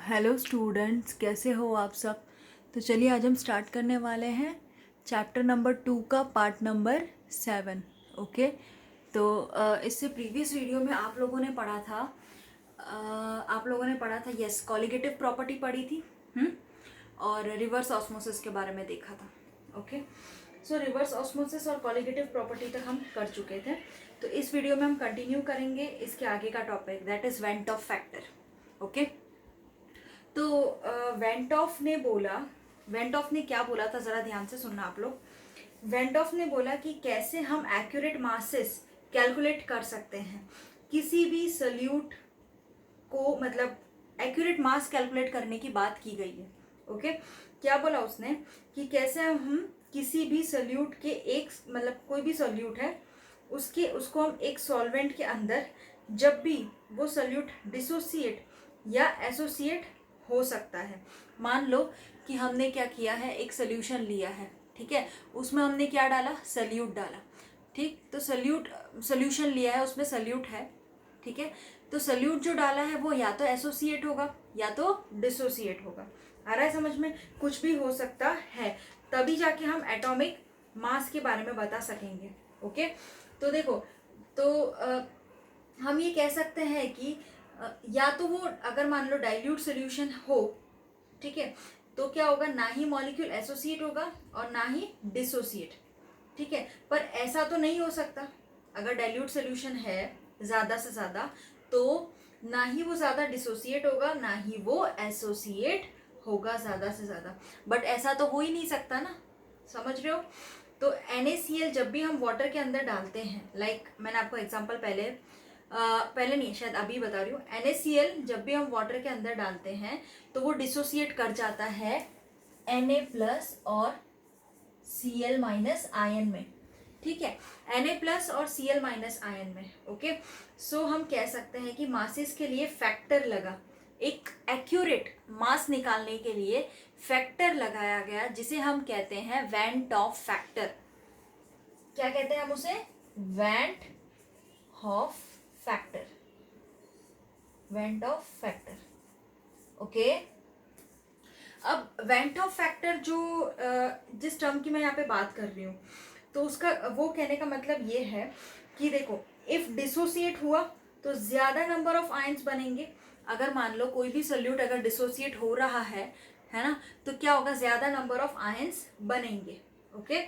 Hello students, कैसे हो आप सब। तो चलिए आज हम स्टार्ट करने वाले हैं चैप्टर नंबर 2 का पार्ट नंबर 7। ओके। तो इससे प्रीवियस वीडियो में आप लोगों ने पढ़ा था यस, कॉलिगेटिव प्रॉपर्टी पढ़ी थी। और रिवर्स ऑस्मोसिस के बारे में देखा था। ओके। सो रिवर्स ऑस्मोसिस और कॉलिगेटिव प्रॉपर्टी तक हम कर चुके थे। तो इस वीडियो में हम कंटिन्यू करेंगे इसके आगे का topic, that is van't Hoff factor. Okay. तो वेंट ऑफ ने क्या बोला था, जरा ध्यान से सुनना आप लोग। वेंट ऑफ ने बोला कि कैसे हम एक्यूरेट मासेस कैलकुलेट कर सकते हैं किसी भी सल्यूट को, मतलब एक्यूरेट मास कैलकुलेट करने की बात की गई है। ओके। क्या बोला उसने कि कैसे हम किसी भी सल्यूट के एक, मतलब कोई भी सल्यूट है उसको हम एक सॉल्वेंट के अंदर जब भी वो सल्यूट डिसोसिएट या एसोसिएट हो सकता है। मान लो कि हमने क्या किया है, एक सोल्यूशन लिया है, ठीक है, उसमें हमने क्या डाला, सल्यूट डाला। ठीक, तो सोल्यूशन लिया है, उसमें सल्यूट है, ठीक है। तो सल्यूट जो डाला है वो या तो एसोसिएट होगा या तो डिसोसिएट होगा। आ रहा है समझ में, कुछ भी हो सकता है, तभी जाके हम एटॉमिक मास के बारे में बता सकेंगे। ओके। तो देखो, तो हम ये कह सकते हैं कि या तो वो अगर मान लो डाइल्यूट सोल्यूशन हो, ठीक है, तो क्या होगा, ना ही मॉलिक्यूल एसोसिएट होगा और ना ही डिसोसिएट। ठीक है, पर ऐसा तो नहीं हो सकता। अगर डाइल्यूट सोल्यूशन है ज़्यादा से ज़्यादा, तो ना ही वो ज़्यादा डिसोसिएट होगा ना ही वो एसोसिएट होगा ज़्यादा से ज़्यादा। बट ऐसा तो हो ही नहीं सकता ना, समझ रहे हो। तो NaCl जब भी हम वाटर के अंदर डालते हैं, लाइक मैंने आपको एग्जांपल पहले नहीं, शायद अभी बता रही हूँ। NaCl जब भी हम वाटर के अंदर डालते हैं तो वो डिसोसिएट कर जाता है Na+ और Cl- आयन में। ठीक है, Na+ और Cl- आयन में। ओके। सो हम कह सकते हैं कि मासेस के लिए फैक्टर लगा, एक एक्यूरेट मास निकालने के लिए फैक्टर लगाया गया, जिसे हम कहते हैं वेंट ऑफ फैक्टर। क्या कहते हैं हम उसे, went Hoff factor, went Hoff factor. Okay. अब वेंट ऑफ फैक्टर जो जिस टर्म की मैं यहाँ पे बात कर रही हूँ, तो उसका वो कहने का मतलब ये है कि देखो, इफ डिसोसिएट हुआ तो ज्यादा नंबर ऑफ आयंस बनेंगे। अगर मान लो कोई भी सोल्यूट अगर डिसोसिएट हो रहा है ना, तो क्या होगा, ज्यादा नंबर ऑफ आयंस बनेंगे। ओके।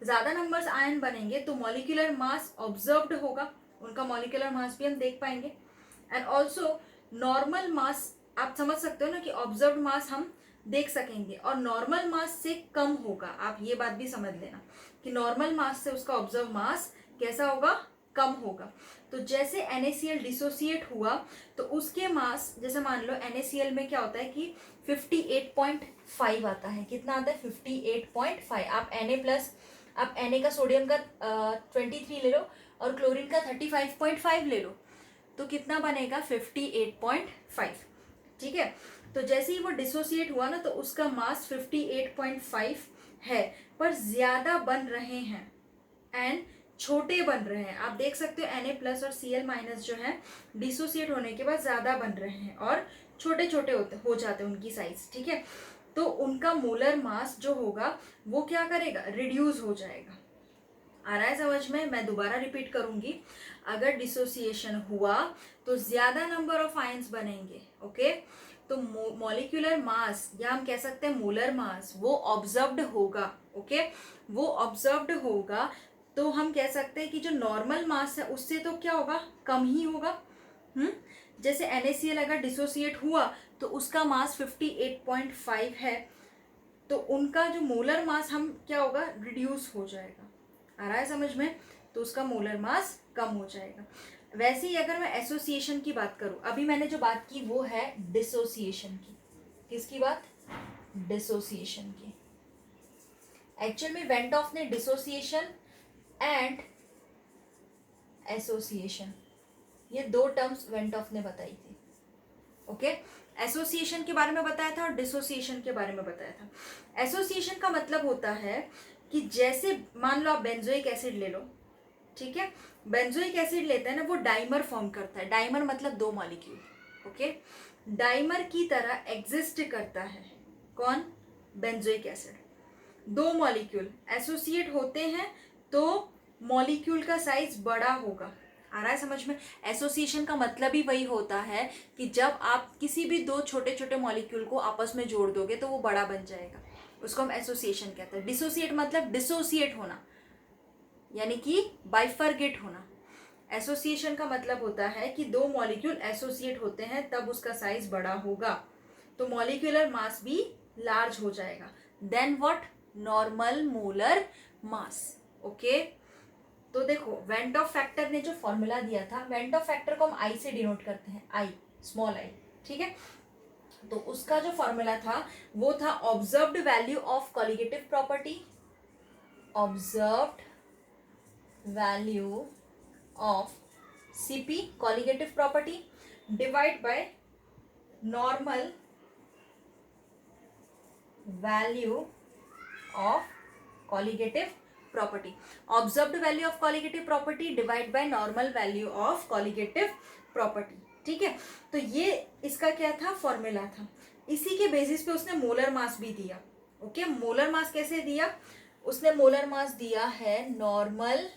ज्यादा नंबर आयन बनेंगे तो मॉलिक्यूलर मास ऑब्जर्व्ड होगा, उनका मॉलिक्यूलर मास भी हम देख पाएंगे। एंड ऑल्सो नॉर्मल मास, आप समझ सकते हो ना कि ऑब्जर्व्ड मास हम देख सकेंगे और नॉर्मल मास से कम होगा। आप ये बात भी समझ लेना कि नॉर्मल मास से उसका ऑब्जर्व मास कैसा होगा, कम होगा। तो जैसे NaCl डिसोसिएट हुआ तो उसके मास, जैसे मान लो NaCl में क्या होता है कि 58.5 आता है। कितना आता है, 58.5। आप Na का सोडियम का 23 ले लो और क्लोरीन का 35.5 ले लो, तो कितना बनेगा, 58.5। ठीक है। तो जैसे ही वो डिसोसिएट हुआ ना, तो उसका मास 58.5 है, पर ज्यादा बन रहे हैं एंड छोटे बन रहे हैं। आप देख सकते हो Na+ और Cl- जो है डिसोसिएट होने के बाद ज्यादा बन रहे हैं और छोटे छोटे हो जाते हैं उनकी साइज। ठीक है, तो उनका मोलर मास जो होगा वो क्या करेगा, रिड्यूस हो जाएगा। आ रहा है समझ में, मैं दोबारा रिपीट करूंगी। अगर डिसोसिएशन हुआ तो ज्यादा नंबर ऑफ आयंस बनेंगे। ओके। तो मॉलिक्यूलर मास, या हम कह सकते हैं मोलर मास, वो ऑब्जर्व्ड होगा। ओके, वो ऑब्जर्व्ड होगा। तो हम कह सकते हैं कि जो नॉर्मल मास है उससे तो क्या होगा, कम ही होगा। जैसे NaCl अगर डिसोसिएट हुआ तो उसका मास 58.5 है, तो उनका जो मोलर मास हम क्या होगा, रिड्यूस हो जाएगा। आ रहा है समझ में, तो उसका मोलर मास कम हो जाएगा। वैसे ही अगर मैं एसोसिएशन की बात करूं, अभी मैंने जो बात की वो है डिसोसिएशन की। किसकी बात, डिसोसिएशन की। एक्चुअल में वेंट ऑफ ने डिसोसिएशन एंड एसोसिएशन, ये दो टर्म्स वेंट ऑफ ने बताई थी। ओके। एसोसिएशन के बारे में बताया था और डिसोसिएशन के बारे में बताया था। एसोसिएशन का मतलब होता है कि जैसे मान लो आप बेंजोइक एसिड ले लो, ठीक है, बेंजोइक एसिड लेते हैं ना, वो डाइमर फॉर्म करता है। डाइमर मतलब दो मॉलिक्यूल। ओके, डाइमर की तरह एग्जिस्ट करता है। कौन? Benzoic acid. दो मॉलिक्यूल एसोसिएट होते हैं तो मॉलिक्यूल का साइज बड़ा होगा। आ रहा है समझ में? एसोसिएशन का मतलब ही वही होता है कि जब आप किसी भी दो छोटे छोटे मॉलिक्यूल को आपस में जोड़ दोगे तो वो बड़ा बन जाएगा, उसको हम एसोसिएशन कहते हैं। डिसोसिएट मतलब डिसोसिएट होना, यानी कि बाइफरगेट होना। एसोसिएशन का मतलब होता है कि दो मॉलिक्यूल एसोसिएट होते हैं तब उसका साइज बड़ा होगा, तो मॉलिक्यूलर मास भी लार्ज हो जाएगा then what? Normal molar mass. Okay, तो देखो वेंट ऑफ फैक्टर ने जो फॉर्मूला दिया था, वेंट ऑफ फैक्टर को हम आई से डिनोट करते हैं, आई, स्मॉल आई, ठीक है। तो उसका जो फॉर्मूला था वो था observed value of colligative property, observed value of Cp colligative property divide by normal value of colligative property. Observed value of colligative property divide by normal value of colligative property. ठीक है, तो ये इसका क्या था? फॉर्मूला था। इसी के बेसिस पे उसने मोलर मास भी दिया। ओके, मोलर मास कैसे दिया? उसने मोलर मास दिया है normal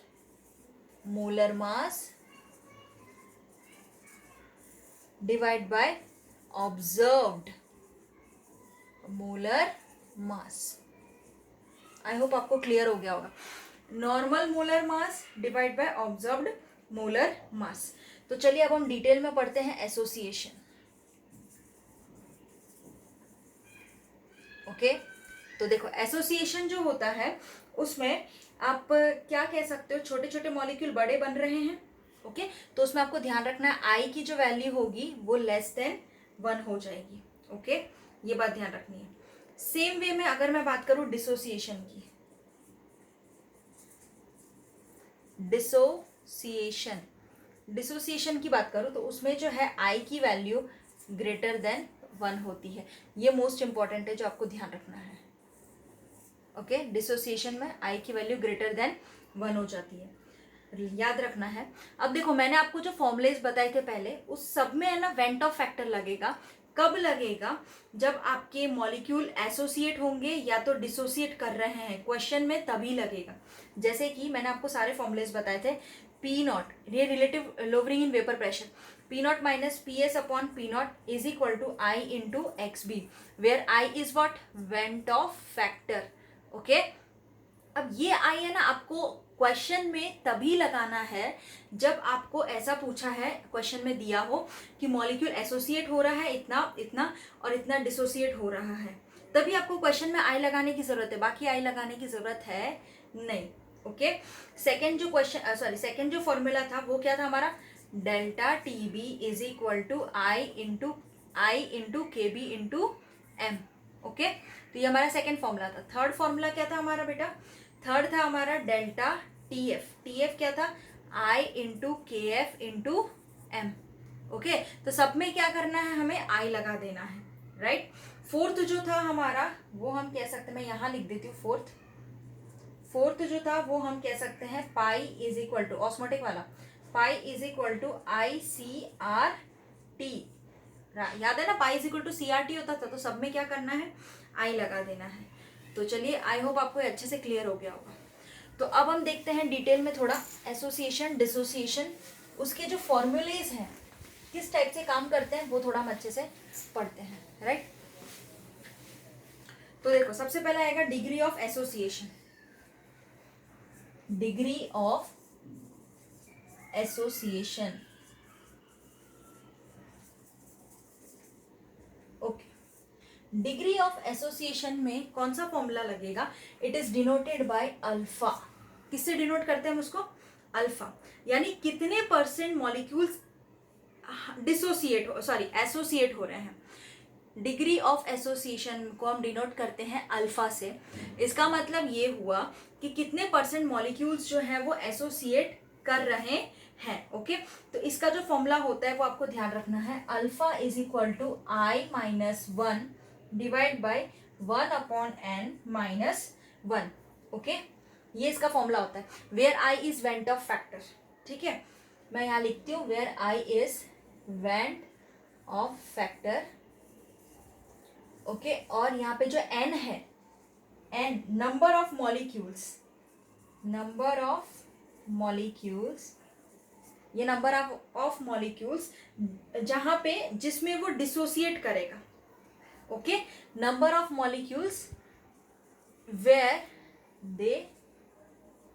molar mass divide by observed molar mass. I hope आपको क्लियर हो गया होगा। Normal molar mass divide by observed molar mass. तो चलिए अब हम डिटेल में पढ़ते हैं एसोसिएशन। ओके, तो देखो एसोसिएशन जो होता है उसमें आप क्या कह सकते हो? छोटे छोटे मॉलिक्यूल बड़े बन रहे हैं। ओके, तो उसमें आपको ध्यान रखना है आई की जो वैल्यू होगी वो लेस देन 1 हो जाएगी। ओके, ये बात ध्यान रखनी है। सेम वे में अगर मैं बात करूं डिसोसिएशन की, डिसोसिएशन की बात करूं तो उसमें जो है आई की वैल्यू ग्रेटर देन 1 होती है। ये मोस्ट इंपॉर्टेंट है जो आपको ध्यान रखना है। ओके, डिसोसिएशन में आई की वैल्यू ग्रेटर देन 1 हो जाती है, याद रखना है। अब देखो मैंने आपको जो फॉर्मुलेज बताए थे पहले, उस सब में है ना वेंट ऑफ फैक्टर लगेगा। कब लगेगा? जब आपके मॉलिक्यूल एसोसिएट होंगे या तो डिसोसिएट कर रहे हैं क्वेश्चन में, तभी लगेगा। जैसे कि मैंने आपको सारे फॉर्मुलेज बताए थे। पी नॉट, ये relative lowering in vapour pressure, P naught minus P S upon P naught is equal to I into X B, where I is what? Van't Hoff factor. Okay, अब ये आई है ना आपको question में तभी लगाना है जब आपको ऐसा पूछा है, क्वेश्चन में दिया हो कि मॉलिक्यूल एसोसिएट हो रहा है इतना इतना और इतना डिसोसिएट हो रहा है, तभी आपको क्वेश्चन में आई लगाने की जरूरत है, बाकी आई लगाने की जरूरत है नहीं। ओके, सेकेंड जो क्वेश्चन सेकेंड जो फॉर्मूला था वो क्या था हमारा? Delta T B is equal to I into K B into M. Okay, तो ये हमारा सेकेंड फॉर्मूला था। थर्ड फॉर्मूला क्या था हमारा बेटा? थर्ड था हमारा delta T F. T F क्या था? I into K F into M. Okay, तो सब में क्या करना है? हमें आई लगा देना है, राइट। फोर्थ जो था हमारा वो हम कह सकते हैं, मैं यहाँ लिख देती हूँ फोर्थ जो था वो हम कह सकते हैं pi is equal to, osmotic वाला, pi is equal to i C R T. याद है ना, pi is equal to C R T होता था, तो सब में क्या करना है? आई लगा देना है। तो चलिए, आई होप आपको अच्छे से क्लियर हो गया होगा। तो अब हम देखते हैं डिटेल में थोड़ा एसोसिएशन, डिसोसिएशन, उसके जो फॉर्मूलेज हैं किस टाइप से काम करते हैं वो थोड़ा हम अच्छे से पढ़ते हैं, राइट। तो देखो सबसे पहला आएगा degree of association. Degree of association, okay. Degree of association में कौन सा फॉर्मूला लगेगा? It is denoted by alpha. किससे डिनोट करते हैं हम उसको? अल्फा, यानी कितने परसेंट मॉलिक्यूल्स एसोसिएट हो रहे हैं। डिग्री ऑफ एसोसिएशन को हम डिनोट करते हैं अल्फा से। इसका मतलब ये हुआ कि कितने परसेंट मॉलिक्यूल्स जो है वो एसोसिएट कर रहे हैं। ओके, तो इसका जो फॉर्मूला होता है वो आपको ध्यान रखना है। Alpha is equal to I minus 1 divide by 1 upon N minus 1। Okay, ये इसका फॉर्मूला होता है, where I is van't Hoff factor. ठीक है, मैं यहाँ लिखती हूँ where I is van't Hoff factor, okay. और यहाँ पे जो n है, n number of molecules, number of molecules, ये नंबर ऑफ मॉलिक्यूल्स जहां पे जिसमें वो डिसोसिएट करेगा, okay. Number of molecules where they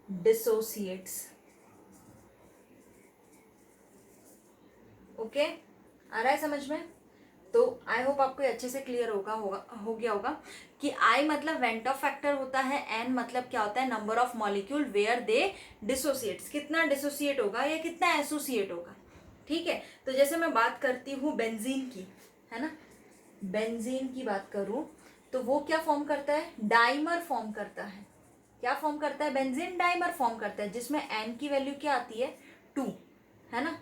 dissociates, okay. आ रहा है समझ में? तो आई होप आपको अच्छे से क्लियर हो गया होगा कि आई मतलब वेंट ऑफ फैक्टर होता है, एन मतलब क्या होता है, number of molecule where they dissociates, कितना डिसोसिएट होगा या कितना एसोसिएट होगा, ठीक है। तो जैसे मैं बात करती हूँ बेंजीन की, है ना, बेंजीन की बात करूँ तो वो क्या फॉर्म करता है, डाइमर फॉर्म करता है। क्या फॉर्म करता है, बेंजीन डाइमर फॉर्म करता है, जिसमें एन की वैल्यू क्या आती है, 2, है ना।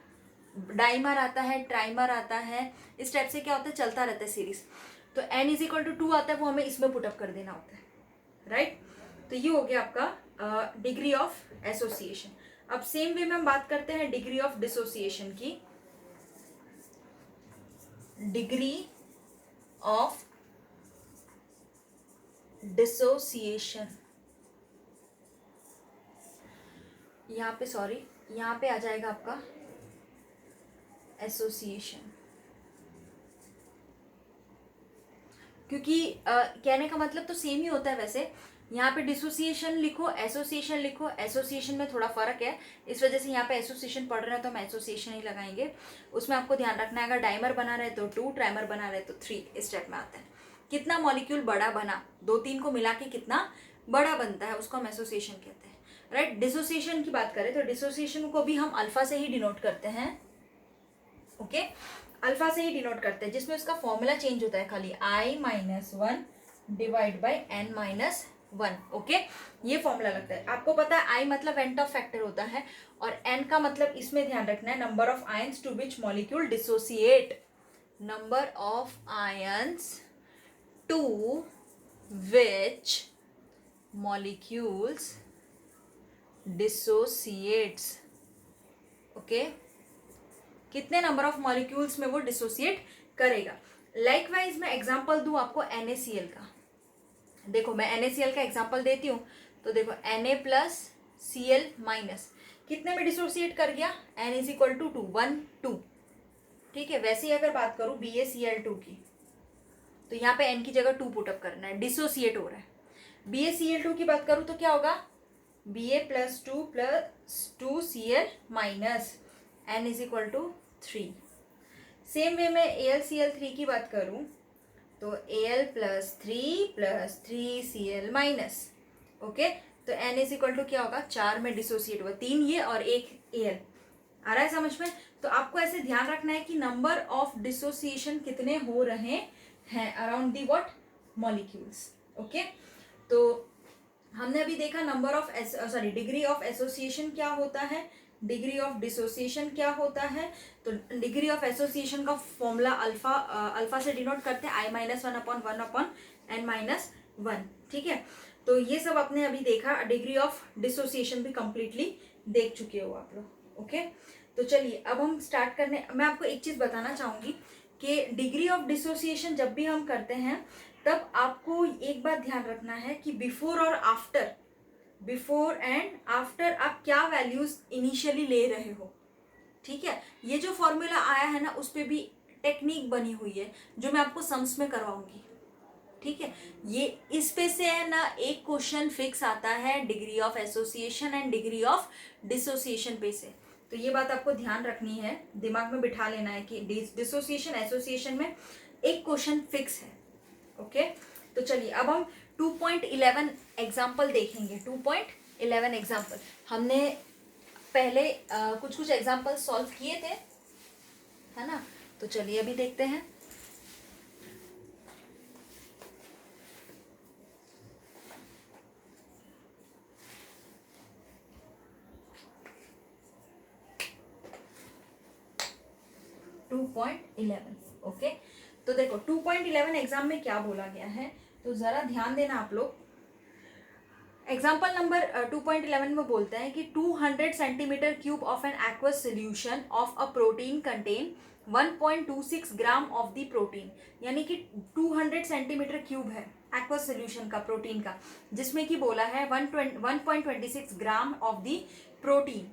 डाइमर आता है, ट्राइमर आता है, इस टाइप से क्या होता है, चलता रहता है सीरीज। तो n इज इक्वल टू 2 आता है, वो हमें इसमें पुटअप कर देना होता है, राइट। तो ये हो गया आपका डिग्री ऑफ एसोसिएशन। अब सेम वे में हम बात करते हैं डिग्री ऑफ डिसोसिएशन की। डिग्री ऑफ डिसोसिएशन, यहाँ पे सॉरी, यहाँ पे आ जाएगा आपका एसोसिएशन, क्योंकि कहने का मतलब तो सेम ही होता है वैसे। यहाँ पे डिसोसिएशन लिखो, एसोसिएशन लिखो, एसोसिएशन में थोड़ा फर्क है, इस वजह से यहाँ पे एसोसिएशन पढ़ रहे हैं तो हम एसोसिएशन ही लगाएंगे। उसमें आपको ध्यान रखना है, अगर डाइमर बना रहे तो 2, ट्राइमर बना रहे तो 3, इस स्टेप में आता है। कितना मॉलिक्यूल बड़ा बना, 2-3 को मिला के कितना बड़ा बनता है, उसको हम एसोसिएशन कहते हैं, राइट। डिसोसिएशन की बात करें तो डिसोसिएशन को भी हम अल्फा से ही डिनोट करते हैं, ओके। अल्फा से ही डिनोट करते हैं, जिसमें उसका फॉर्मूला चेंज होता है खाली, i-1 divide by n-1, okay. ये फॉर्मूला लगता है। आपको पता है आई मतलब वेंट ऑफ फैक्टर होता है, और n का मतलब इसमें ध्यान रखना है number of ions to which molecule dissociate, number of ions to which molecules dissociates, okay. कितने नंबर ऑफ मॉलिक्यूल्स में वो डिसोसिएट करेगा। लाइकवाइज मैं एग्जांपल दूं आपको NaCl का। देखो मैं NaCl का एग्जांपल देती हूँ, तो देखो Na प्लस Cl माइनस कितने में डिसोसिएट कर गया, n इज इक्वल टू 2, 1 2, ठीक है। वैसे ही अगर बात करूँ BaCl2 की, तो यहाँ पे n की जगह 2 पुटअप करना है, डिसोसिएट हो रहा है। BaCl2 की बात करूँ तो क्या होगा, Ba plus 2 Cl minus n is equal to 3। Same way में AlCl3 की बात करूं तो Al plus 3 Cl minus, okay. तो n इज इक्वल टू क्या होगा, 4 में डिसोसिएट हुआ, 3 ये और 1 Al। आ रहा है समझ में? तो आपको ऐसे ध्यान रखना है कि नंबर ऑफ डिसोसिएशन कितने हो रहे हैं around the what molecules, okay. तो हमने अभी देखा number of degree of association क्या होता है, डिग्री ऑफ डिसोसिएशन क्या होता है। तो डिग्री ऑफ एसोसिएशन का फॉर्मूला अल्फा से डिनोट करते हैं, i-1/1/n-1, ठीक है। तो ये सब आपने अभी देखा, डिग्री ऑफ डिसोसिएशन भी कंप्लीटली देख चुके हो आप लोग, ओके। तो चलिए अब हम स्टार्ट करने, मैं आपको एक चीज बताना चाहूंगी कि डिग्री ऑफ डिसोसिएशन जब भी हम करते हैं तब आपको एक बात ध्यान रखना है कि बिफोर और आफ्टर, बिफोर एंड आफ्टर आप क्या वैल्यूज इनिशियली ले रहे हो, ठीक है। ये जो फॉर्मूला आया है ना, उस पर भी टेक्निक बनी हुई है जो मैं आपको सम्स में करवाऊंगी, ठीक है। ये इस पे से है ना एक क्वेश्चन फिक्स आता है degree of association and degree of dissociation पे से। तो ये बात आपको ध्यान रखनी है, दिमाग में बिठा लेना है कि डिसोसिएशन एसोसिएशन में एक क्वेश्चन फिक्स है, ओके। तो चलिए अब हम 2.11 एग्जाम्पल देखेंगे। 2.11 एग्जाम्पल हमने पहले कुछ एग्जाम्पल सॉल्व किए थे, है ना। तो चलिए अभी देखते हैं। ओके। तो देखो 2.11 एग्जाम में क्या बोला गया है, तो जरा ध्यान देना आप लोग। एग्जाम्पल नंबर 2.11 में बोलते हैं कि 200 centimetre cube of an aqueous solution of a protein contain 1.26 gram of the protein, यानी कि 200 सेंटीमीटर क्यूब है एक्वस सोल्यूशन का, प्रोटीन का, जिसमें कि बोला है 1.26 gram of the protein.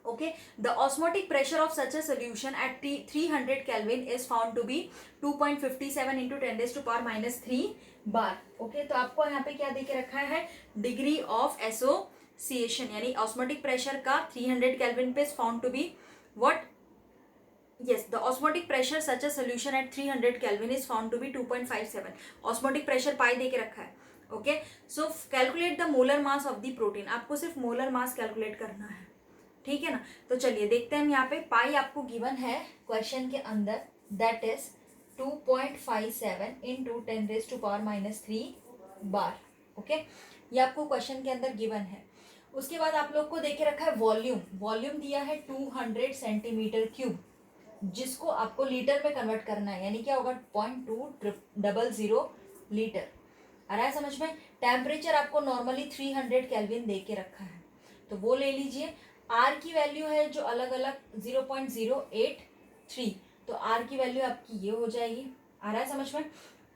Okay, the osmotic pressure of such a solution at 300 Kelvin is found to be 2.57 into 10 raised to power minus 3 bar. Okay, तो आपको यहाँ पे क्या दे के रखा है, डिग्री ऑफ एसोसिएशन, यानी ऑस्मोटिक प्रेशर का 300 केल्विन पे found to be what, yes, the osmotic pressure such a solution at 300 Kelvin is found to be 2.57. osmotic pressure पाई दे के रखा है. Okay, so calculate the molar mass of the protein, आपको सिर्फ molar mass calculate करना है, ठीक है ना. तो चलिए देखते हैं हम यहाँ पे. पाई आपको गिवन है क्वेश्चन के अंदर, that is 2.57 into 10 raise to power minus 3 bar. Okay, ये आपको क्वेश्चन के अंदर गिवन है. उसके बाद आप लोग को दे के रखा है वॉल्यूम. वॉल्यूम दिया है 200 सेंटीमीटर क्यूब, जिसको आपको लीटर में कन्वर्ट करना है, यानी क्या होगा 0.200 लीटर. आ रहा है समझ में. टेम्परेचर आपको नॉर्मली 300 केल्विन दे के रखा है, तो वो ले लीजिए. आर की वैल्यू है जो अलग अलग 0.083, तो आर की वैल्यू आपकी ये हो जाएगी. आ रहा है समझ में.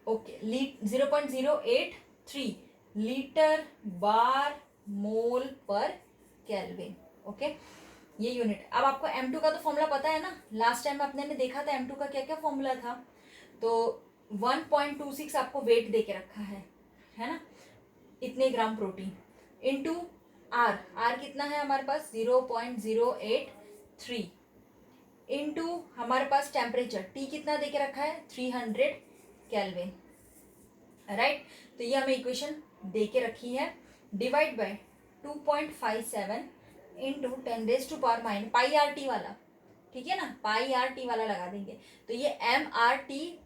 ओके, 0.083 लीटर बार मोल पर केल्विन. ओके, ये यूनिट. अब आपको M2 का तो फॉर्मूला पता है ना, लास्ट टाइम आपने देखा था M2 का क्या क्या फॉर्मूला था. तो 1.26 आपको वेट दे के रखा है ना, इतने gram protein, into R. R कितना है हमारे पास 0.083, इनटू हमारे पास टेम्परेचर टी कितना दे के रखा है 300 केल्विन. राइट, तो ये हमें इक्वेशन दे के रखी है. Divide by 2.57 into 10 raise to power minus pi R T वाला, ठीक है ना, पाई आर टी वाला लगा देंगे. तो ये M R T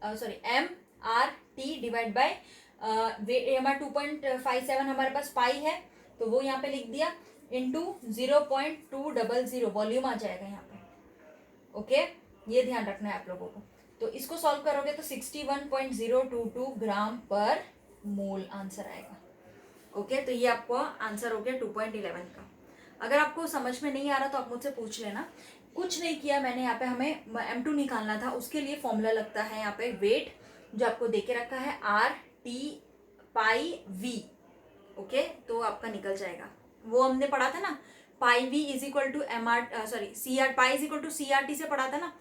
divide by हमारा 2.57 हमारे पास पाई है, तो वो यहाँ पे लिख दिया, इंटू 0.200 वॉल्यूम आ जाएगा यहाँ पे. ओके, ये ध्यान रखना है आप लोगों को. तो इसको सॉल्व करोगे तो 61.022 ग्राम पर मोल आंसर आएगा. ओके, तो ये आपको आंसर हो गया 2.11 का. अगर आपको समझ में नहीं आ रहा तो आप मुझसे पूछ लेना. कुछ नहीं किया मैंने, यहाँ पे हमें M2 निकालना था, उसके लिए फॉर्मूला लगता है यहाँ पे वेट, जो आपको देके रखा है R T pi V. Okay, तो आपका निकल जाएगा. वो हमने पढ़ा था ना, pi V is equal to C R, pi is equal to C R T से पढ़ा था ना,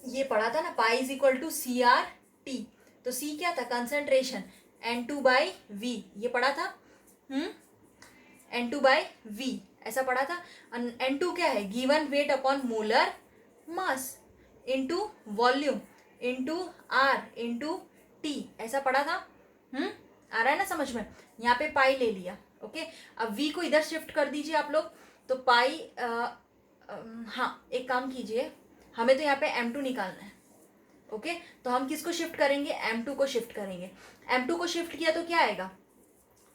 ये पढ़ा था ना, pi is equal to C R T. तो सी क्या था, कंसंट्रेशन, N2 बाई वी, ये पढ़ा था. N2 बाई वी ऐसा पढ़ा था. N2 क्या है, given weight upon molar mass into volume into R into T, ऐसा पढ़ा था. आ रहा है ना समझ में. यहाँ पे पाई ले लिया. ओके, अब v को इधर शिफ्ट कर दीजिए आप लोग, तो पाई हाँ, एक काम कीजिए, हमें तो यहाँ पे M2 निकालना है. ओके, तो हम किसको शिफ्ट करेंगे, M2 को शिफ्ट करेंगे. M2 को शिफ्ट किया तो क्या आएगा,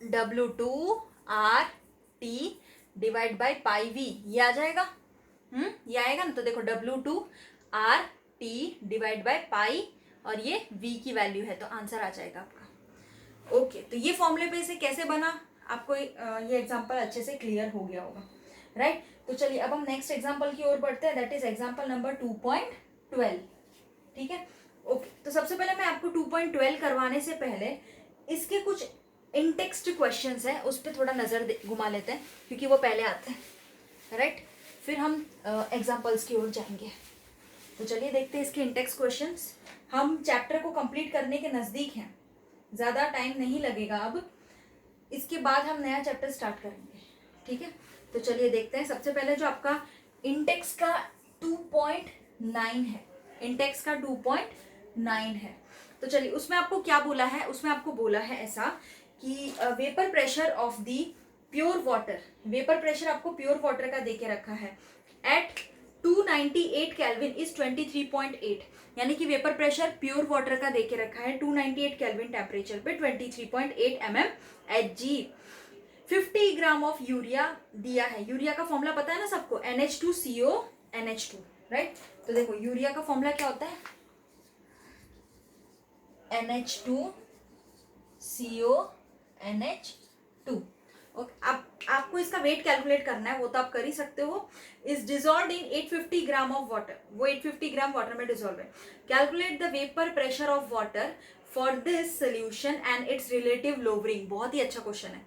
W2 R T divide by pi V, ये आ जाएगा. ये आएगा ना. तो देखो W2 R T divide by pi, और ये V की वैल्यू है, तो आंसर आ जाएगा आपका. ओके, तो ये फॉर्मूले पे से कैसे बना, आपको ये एग्जांपल अच्छे से क्लियर हो गया होगा. राइट, तो चलिए अब हम नेक्स्ट एग्जांपल की ओर बढ़ते हैं, दैट इज एग्जांपल नंबर 2.12. ठीक है. ओके, तो सबसे पहले मैं आपको 2.12 करवाने से पहले इसके कुछ इनटेक्स्ट क्वेश्चंस हैं, उस पर थोड़ा नज़र घुमा लेते हैं, क्योंकि वो पहले आते हैं. राइट, फिर हम एग्जाम्पल्स की ओर जाएंगे. तो चलिए देखते हैं इसके इनटेक्स्ट क्वेश्चंस. हम चैप्टर को कंप्लीट करने के नज़दीक हैं, ज़्यादा टाइम नहीं लगेगा अब, इसके बाद हम नया चैप्टर स्टार्ट करेंगे. ठीक है, तो चलिए देखते हैं. सबसे पहले जो आपका इंटेक्स का 2.9 है, इंटेक्स का 2.9 है. तो चलिए उसमें आपको क्या बोला है, उसमें आपको बोला है ऐसा कि vapour pressure of the pure water, vapour pressure आपको प्योर वाटर का देके रखा है एट 298 केल्विन इज 23.8, यानी कि वेपर प्रेशर प्योर वाटर का देके रखा है 298 केल्विन टेम्परेचर पे 23.8 mmHg. 50 ग्राम ऑफ यूरिया दिया है. यूरिया का फॉर्मूला पता है ना सबको, NH2CO NH2. राइट, तो देखो यूरिया का फॉर्मूला क्या होता है, NH2CO NH2. टू। ओके, अब आपको इसका वेट कैलकुलेट करना है, वो तो आप कर ही सकते हो। Is dissolve in 850 gram of water, वो 850 ग्राम वाटर में डिजॉल्व है। Calculate the vapour pressure of water for this solution and it's relative lowering. बहुत ही अच्छा क्वेश्चन है।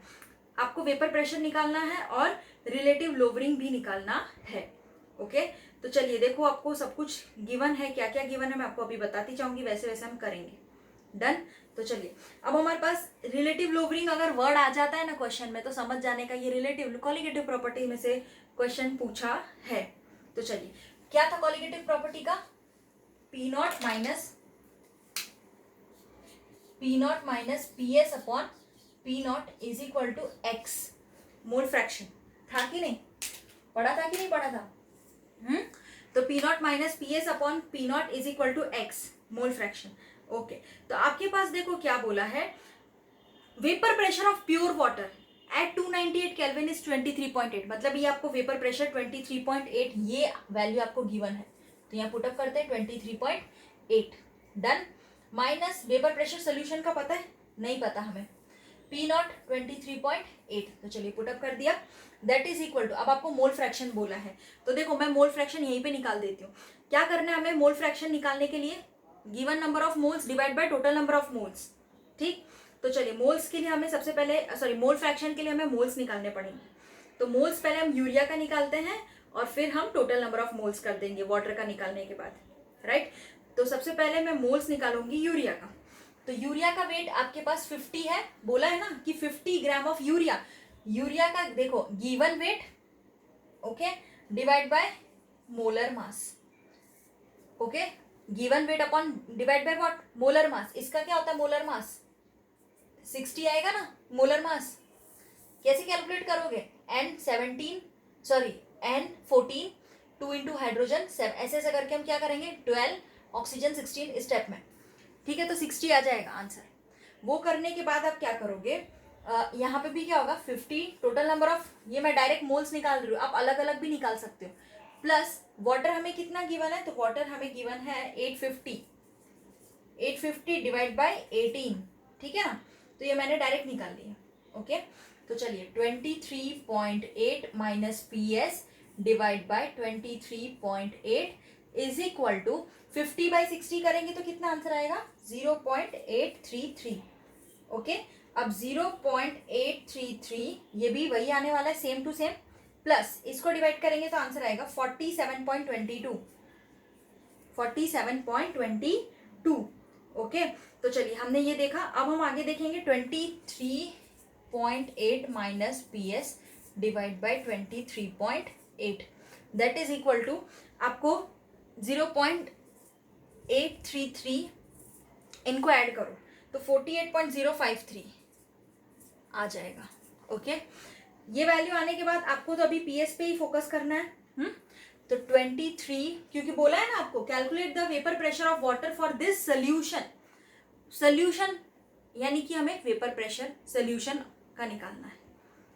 आपको वेपर प्रेशर निकालना है और रिलेटिव लोवरिंग भी निकालना है। ओके, तो चलिए देखो, आपको सब कुछ गिवन है, क्या क्या गिवन है मैं आपको अभी बताती जाऊंगी, वैसे वैसे हम करेंगे। डन। तो चलिए, अब हमारे पास रिलेटिव लोवरिंग अगर वर्ड आ जाता है ना क्वेश्चन में, तो समझ जाने का ये रिलेटिव कॉलिगेटिव प्रॉपर्टी में से क्वेश्चन पूछा है। तो चलिए, क्या था कॉलिगेटिव प्रॉपर्टी का? P naught minus P S upon P naught is equal to X mole fraction. था कि नहीं? पढ़ा था कि नहीं पढ़ा था? तो P naught minus P S upon P naught is equal to X mole fraction. Okay, तो आपके पास देखो क्या बोला है, vapour pressure of pure water at 298 kelvin is 23.8। मतलब ये आपको वेपर प्रेशर 23.8 ये वैल्यू आपको गिवन है, तो यहाँ पुटअप करते हैं 23.8। Done. Minus vapour pressure solution का पता है? नहीं पता हमें। पी नॉट 23.8, तो चलिए पुटअप कर दिया। दैट इज इक्वल टू, अब आपको मोल फ्रैक्शन बोला है, तो देखो मैं मोल फ्रैक्शन यहीं पे निकाल देती हूँ। क्या करना है हमें मोल फ्रैक्शन निकालने के लिए? Given number of moles divide by total number of moles. ठीक, तो चलिए मोल्स के लिए हमें सबसे पहले, सॉरी मोल फ्रैक्शन के लिए हमें मोल्स निकालने पड़ेंगे। तो मोल्स पहले हम यूरिया का निकालते हैं और फिर हम टोटल नंबर ऑफ मोल्स कर देंगे वाटर का निकालने के बाद। राइट, तो सबसे पहले मैं मोल्स निकालूंगी यूरिया का। तो यूरिया का वेट आपके पास 50 है, बोला है ना कि 50 ग्राम ऑफ यूरिया। यूरिया का देखो given weight, okay, divide by molar mass. Okay, given weight upon divide by what? Molar mass. इसका क्या होता है मोलर मास? 60 आएगा ना मोलर मास। कैसे कैलकुलेट करोगे? N14, 2 इंटू हाइड्रोजन 7, ऐसे ऐसे करके हम क्या करेंगे 12, ऑक्सीजन 16 स्टेप में। ठीक है, तो 60 आ जाएगा आंसर। वो करने के बाद आप क्या करोगे, यहाँ पे भी क्या होगा 50 टोटल नंबर ऑफ, ये मैं डायरेक्ट मोल्स निकाल रही हूँ, आप अलग अलग भी निकाल सकते हो। प्लस वाटर हमें कितना गिवन है, तो वाटर हमें गिवन है 850 डिवाइड बाय 18। ठीक है ना, तो ये मैंने डायरेक्ट निकाल लिया। ओके, तो चलिए 23.8 minus P S divide by 23.8 is equal to 50 by 60 करेंगे तो कितना आंसर आएगा? 0.833। ओके, अब 0.833 ये भी वही आने वाला है, सेम टू सेम, प्लस इसको डिवाइड करेंगे तो आंसर आएगा 47.22। ओके, तो चलिए हमने ये देखा। अब हम आगे देखेंगे 23.8 minus P S divide by 23.8 that is equal to, आपको 0.833 इनको ऐड करो तो 48.053 आ जाएगा। ओके, ये वैल्यू आने के बाद आपको तो अभी पीएस पे ही फोकस करना है। तो 23, क्योंकि बोला है ना आपको calculate the vapour pressure of water for this solution यानी कि हमें वेपर प्रेशर सोल्यूशन का निकालना है।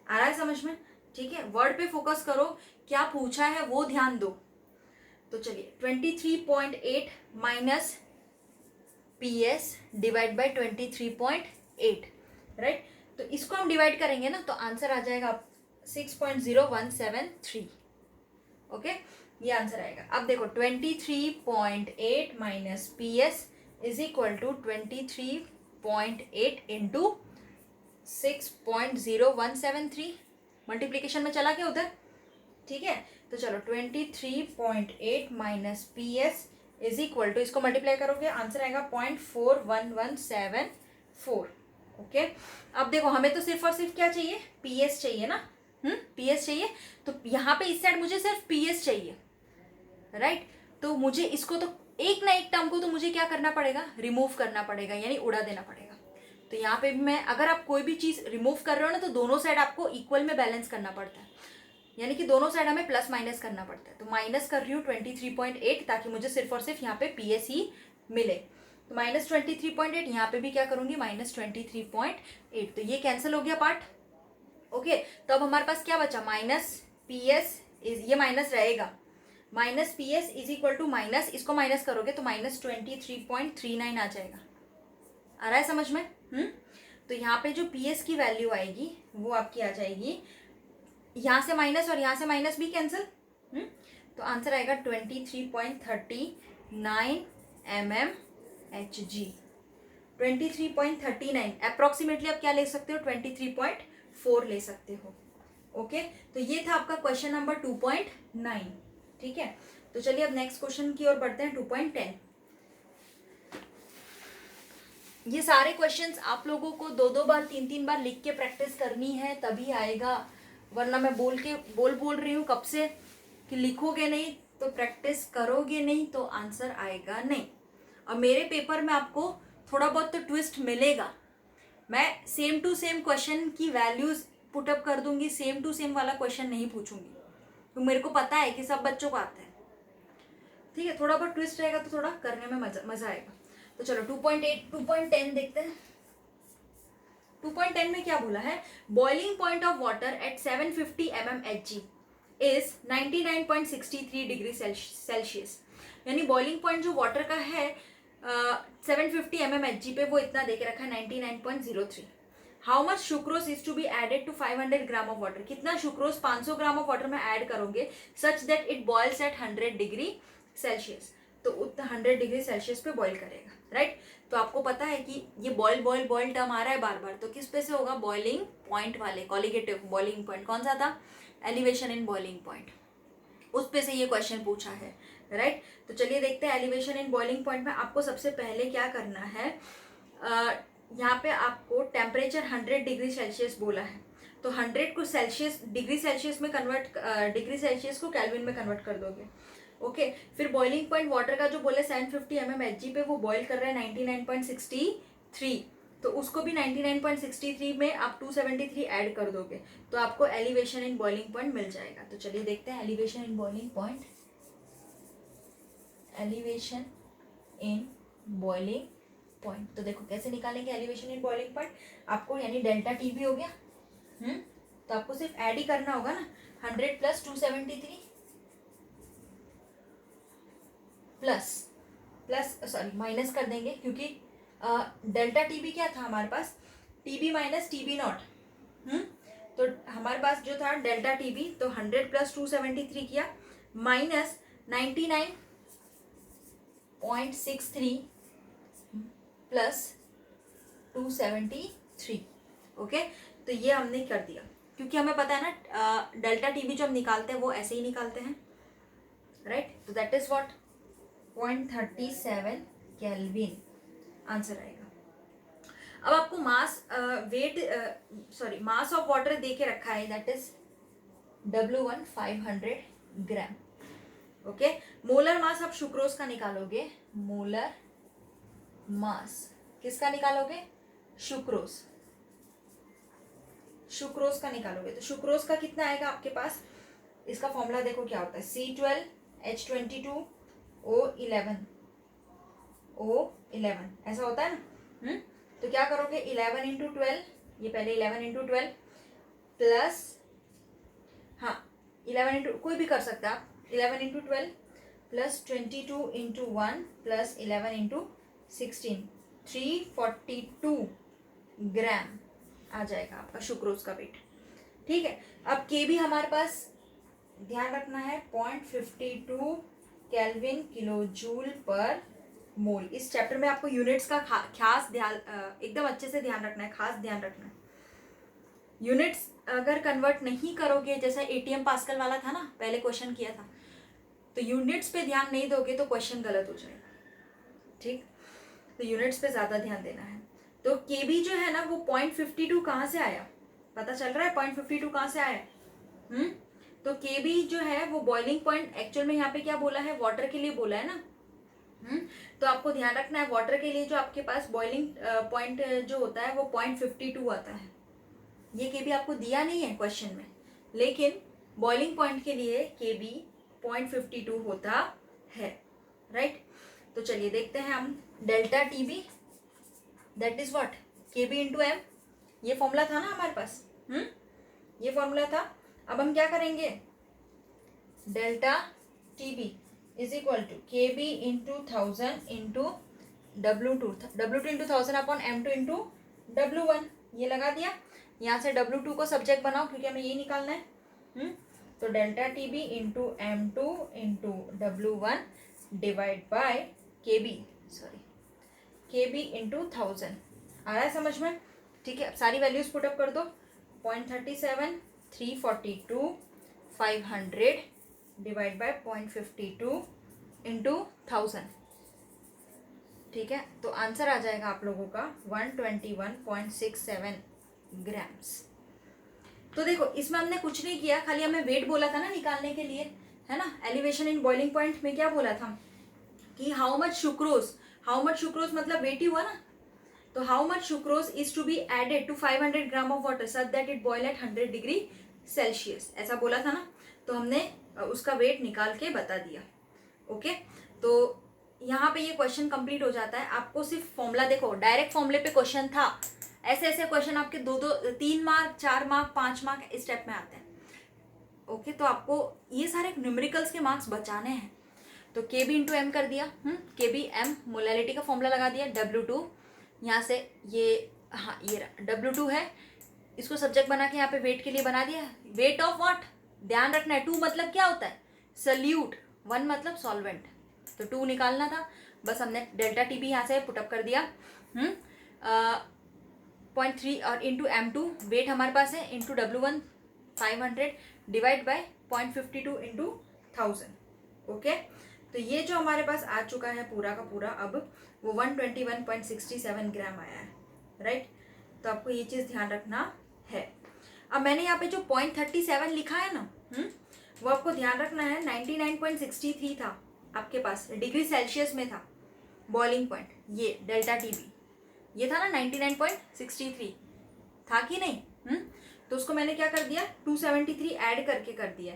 आ रहा है समझ में? ठीक है, वर्ड पे फोकस करो, क्या पूछा है वो ध्यान दो। तो चलिए 23.8 minus P S divide by 23.8, right, तो इसको हम डिवाइड करेंगे ना तो आंसर आ जाएगा 6.0173। ओके, ये आंसर आएगा। अब देखो 23.8 minus P S is equal to 23.8 into 6.0173, multiplication में चला गया उधर। ठीक है, तो चलो 23.8 minus P S is equal to, इसको मल्टीप्लाई करोगे आंसर आएगा 0.41174। ओके, अब देखो हमें तो सिर्फ और सिर्फ क्या चाहिए, पीएस चाहिए ना। पीएस चाहिए, तो यहाँ पे इस साइड मुझे सिर्फ पीएस चाहिए, राइट। तो मुझे इसको तो एक ना एक टर्म को तो मुझे क्या करना पड़ेगा, रिमूव करना पड़ेगा, यानी उड़ा देना पड़ेगा। तो यहाँ पे भी मैं, अगर आप कोई भी चीज रिमूव कर रहे हो ना तो दोनों साइड आपको इक्वल में बैलेंस करना पड़ता है, यानी कि दोनों साइड हमें प्लस माइनस करना पड़ता है। तो माइनस कर रही हूँ 23.8 ताकि मुझे सिर्फ और सिर्फ यहाँ पे पीएस ही मिले। तो माइनस 23.8, यहाँ पे भी क्या करूंगी माइनस 23.8, तो ये कैंसिल हो गया पार्ट। ओके, तो अब हमारे पास क्या बचा, माइनस पी एस, ये माइनस रहेगा, minus P S is equal to minus, इसको माइनस करोगे तो माइनस 23.39 आ जाएगा। आ रहा है समझ में? तो यहाँ पे जो पी एस की वैल्यू आएगी वो आपकी आ जाएगी, यहाँ से माइनस और यहाँ से माइनस भी कैंसिल, तो आंसर आएगा 23.39 mmHg। 23.39 अप्रोक्सीमेटली आप क्या ले सकते हो, 23.4 ले सकते हो। ओके, तो ये था आपका क्वेश्चन नंबर 2.9। ठीक है, तो चलिए अब नेक्स्ट क्वेश्चन की ओर बढ़ते हैं, 2.10। ये सारे क्वेश्चंस आप लोगों को 2-2 बार 3-3 बार लिख के प्रैक्टिस करनी है, तभी आएगा, वरना मैं बोल रही हूँ कब से कि लिखोगे नहीं तो प्रैक्टिस करोगे नहीं तो आंसर आएगा नहीं। और मेरे पेपर में आपको थोड़ा बहुत तो ट्विस्ट मिलेगा, मैं सेम टू सेम क्वेश्चन की वैल्यूज पुटअप कर दूंगी, सेम टू सेम वाला क्वेश्चन नहीं पूछूंगी, तो मेरे को पता है कि सब बच्चों को आता है। ठीक है, थोड़ा बहुत ट्विस्ट रहेगा तो थोड़ा करने में मजा आएगा। तो चलो 2.10 देखते हैं। 2.10 में क्या बोला है, boiling point of water at 750 mmHg is 99.63 degree Celsius. यानी बॉइलिंग पॉइंट जो वाटर का है 750 mmHg पे वो इतना दे के रखा है 99.03। How much sucrose is to be added to 500 gram of water. कितना सुक्रोज 500 ग्राम ऑफ वाटर में ऐड करोगे such that it boils at 100 degree Celsius, तो उतना 100 डिग्री सेल्सियस पे बॉईल करेगा, राइट। तो आपको पता है कि ये बॉयल टर्म आ रहा है बार बार, तो किस पे से होगा, बॉइलिंग पॉइंट वाले, कॉलिगेटिव बॉइलिंग पॉइंट कौन सा था, एलिवेशन इन बॉइलिंग पॉइंट, उस पे से ये क्वेश्चन पूछा है, राइट। तो चलिए देखते हैं एलिवेशन इन बॉइलिंग पॉइंट में आपको सबसे पहले क्या करना है। यहाँ पे आपको टेम्परेचर 100 डिग्री सेल्सियस बोला है, तो 100 को डिग्री सेल्सियस में कन्वर्ट, डिग्री सेल्सियस को केल्विन में कन्वर्ट कर दोगे। ओके, फिर बॉइलिंग पॉइंट वाटर का जो बोले 750 mmHg पे वो बॉईल कर रहा है 99.63, तो उसको भी 99.63 में आप 273 ऐड कर दोगे तो आपको एलिवेशन इन बॉइलिंग पॉइंट मिल जाएगा। तो चलिए देखते हैं elevation in boiling point. Elevation in boiling point, तो देखो कैसे निकालेंगे एलिवेशन इन बॉइलिंग पॉइंट आपको, यानी डेल्टा टी भी हो गया, तो आपको सिर्फ ऐड ही करना होगा ना, 100 प्लस 273 प्लस सॉरी माइनस कर देंगे, क्योंकि डेल्टा टी बी क्या था हमारे पास, T B minus T B naught, तो हमारे पास जो था डेल्टा टी बी, तो 100 प्लस 273 किया माइनस 99.63 प्लस 273। ओके, तो ये हमने कर दिया, क्योंकि हमें पता है ना डेल्टा टी बी जो हम निकालते हैं वो ऐसे ही निकालते हैं, राइट। तो that is what 0.37 kelvin answer आएगा। अब आपको मास ऑफ वाटर दे के रखा है, that is W1 500 gram. Okay, molar mass आप सुक्रोज का निकालोगे, मोलर मास किसका निकालोगे, सुक्रोज का निकालोगे, तो सुक्रोज का कितना आएगा आपके पास, इसका फॉर्मूला देखो क्या होता है, C12H22O11 ऐसा होता है ना। तो क्या करोगे 11 इंटू 12, ये पहले 11 इंटू 12 प्लस, हाँ 11 इंटू कोई भी कर सकते हैं आप, 11 into 12 plus 22 into 1 plus 11 into 16, 342 ग्राम आ जाएगा आपका सुक्रोज का वेट। ठीक है, अब के भी हमारे पास ध्यान रखना है 0.52 केल्विन किलो जूल पर मोल। इस चैप्टर में आपको यूनिट्स का खास ध्यान, एकदम अच्छे से ध्यान रखना है, खास ध्यान रखना है। यूनिट्स अगर कन्वर्ट नहीं करोगे, जैसा एटीएम पास्कल वाला था ना, पहले क्वेश्चन किया था, तो यूनिट्स पे ध्यान नहीं दोगे तो क्वेश्चन गलत हो जाएगा, ठीक। तो यूनिट्स पे ज़्यादा ध्यान देना है। तो केबी जो है ना वो 0.52 कहाँ से आया, पता चल रहा है 0.52 कहाँ से आया। तो केबी जो है वो बॉइलिंग पॉइंट, एक्चुअल में यहाँ पे क्या बोला है, वाटर के लिए बोला है ना। तो आपको ध्यान रखना है वाटर के लिए जो आपके पास बॉइलिंग पॉइंट जो होता है वो 0.52 आता है। ये केबी आपको दिया नहीं है क्वेश्चन में, लेकिन बॉइलिंग पॉइंट के लिए केबी 0.52 होता है, राइट। तो चलिए देखते हैं हम delta TB, that is what KB into M, ये फॉर्मूला था ना हमारे पास, ये फॉर्मूला था। अब हम क्या करेंगे, delta T B is equal to K B into 1000 into W2 into 1000 upon M2 into W1, ये लगा दिया, यहाँ से W2 को सब्जेक्ट बनाओ क्योंकि हमें ये निकालना है। तो delta T B into M2 into W1 divide by KB into 1000। आ रहा है समझ में? ठीक है, अब सारी वैल्यूज पुटअप कर दो। 0.37, 342, 500 डिवाइड बाय 0.52 इंटू 1000। ठीक है, तो आंसर आ जाएगा आप लोगों का 121.67 ग्राम्स। तो देखो इसमें हमने कुछ नहीं किया, खाली हमें वेट बोला था ना निकालने के लिए, है ना। एलिवेशन इन बॉइलिंग पॉइंट में क्या बोला था कि हाउ मच सुक्रोज मतलब वेट ही हुआ ना। तो how much sucrose is to be added to 500 gram of water such that it boil at 100 degree Celsius, ऐसा बोला था ना। तो हमने उसका वेट निकाल के बता दिया। ओके, तो यहाँ पे ये क्वेश्चन कंप्लीट हो जाता है। आपको सिर्फ फॉर्मूला देखो, डायरेक्ट फॉर्मूले पे क्वेश्चन था। ऐसे ऐसे क्वेश्चन आपके 3 मार्क 4 मार्क 5 मार्क इस स्टेप में आते हैं। ओके, तो आपको ये सारे न्यूमेरिकल्स के मार्क्स बचाने हैं। तो KB इंटू एम कर दिया, KB M मोलैलिटी का फॉर्मूला लगा दिया। W2 यहाँ से ये, हाँ ये W2 है, इसको सब्जेक्ट बना के यहाँ पे वेट के लिए बना दिया। वेट ऑफ व्हाट, ध्यान रखना है, 2 मतलब क्या होता है सल्यूट, 1 मतलब सॉल्वेंट, तो 2 निकालना था। बस हमने डेल्टा टी बी यहाँ से पुटअप कर दिया। 0.3 और इंटू M2 वेट हमारे पास है, into W1 500 divide by 0.52 into 1000। Okay, तो ये जो हमारे पास आ चुका है पूरा का पूरा, अब वो 121.67 ग्राम आया है, राइट। तो आपको ये चीज़ ध्यान रखना है। अब मैंने यहाँ पे जो 0.37 लिखा है ना, वो आपको ध्यान रखना है। 99.63 था आपके पास, डिग्री सेल्सियस में था बॉइलिंग पॉइंट। ये डेल्टा टी बी ये था ना 99.63 था कि नहीं। तो उसको मैंने क्या कर दिया 273 ऐड करके कर दिया,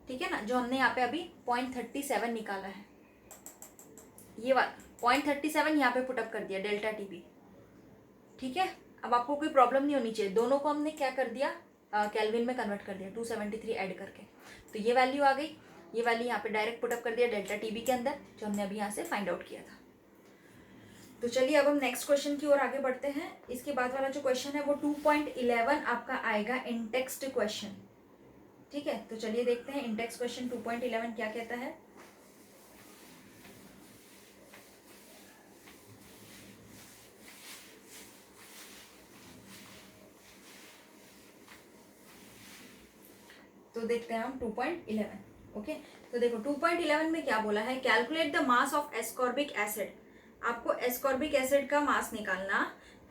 ठीक है ना। जो हमने यहाँ पे अभी 0.37 निकाला है, ये वाला 0.37 यहाँ पे पुटअप कर दिया डेल्टा टी बी। ठीक है, अब आपको कोई प्रॉब्लम नहीं होनी चाहिए। दोनों को हमने क्या कर दिया केल्विन में कन्वर्ट कर दिया 273 ऐड करके। तो ये वैल्यू आ गई, ये वैल्यू यहाँ पे डायरेक्ट पुटअप कर दिया डेल्टा टी बी के अंदर, जो हमने अभी यहाँ से फाइंड आउट किया था। तो चलिए अब हम नेक्स्ट क्वेश्चन की ओर आगे बढ़ते हैं। इसके बाद वाला जो क्वेश्चन है वो 2.11 आपका आएगा इंटेक्स्ट क्वेश्चन। ठीक है, तो चलिए देखते हैं इंटेक्स्ट क्वेश्चन 2.11 क्या कहता है। तो देखते हैं हम 2.11। ओके, तो देखो 2.11 में क्या बोला है, calculate the mass of ascorbic acid. आपको एस्कॉर्बिक एसिड का मास निकालना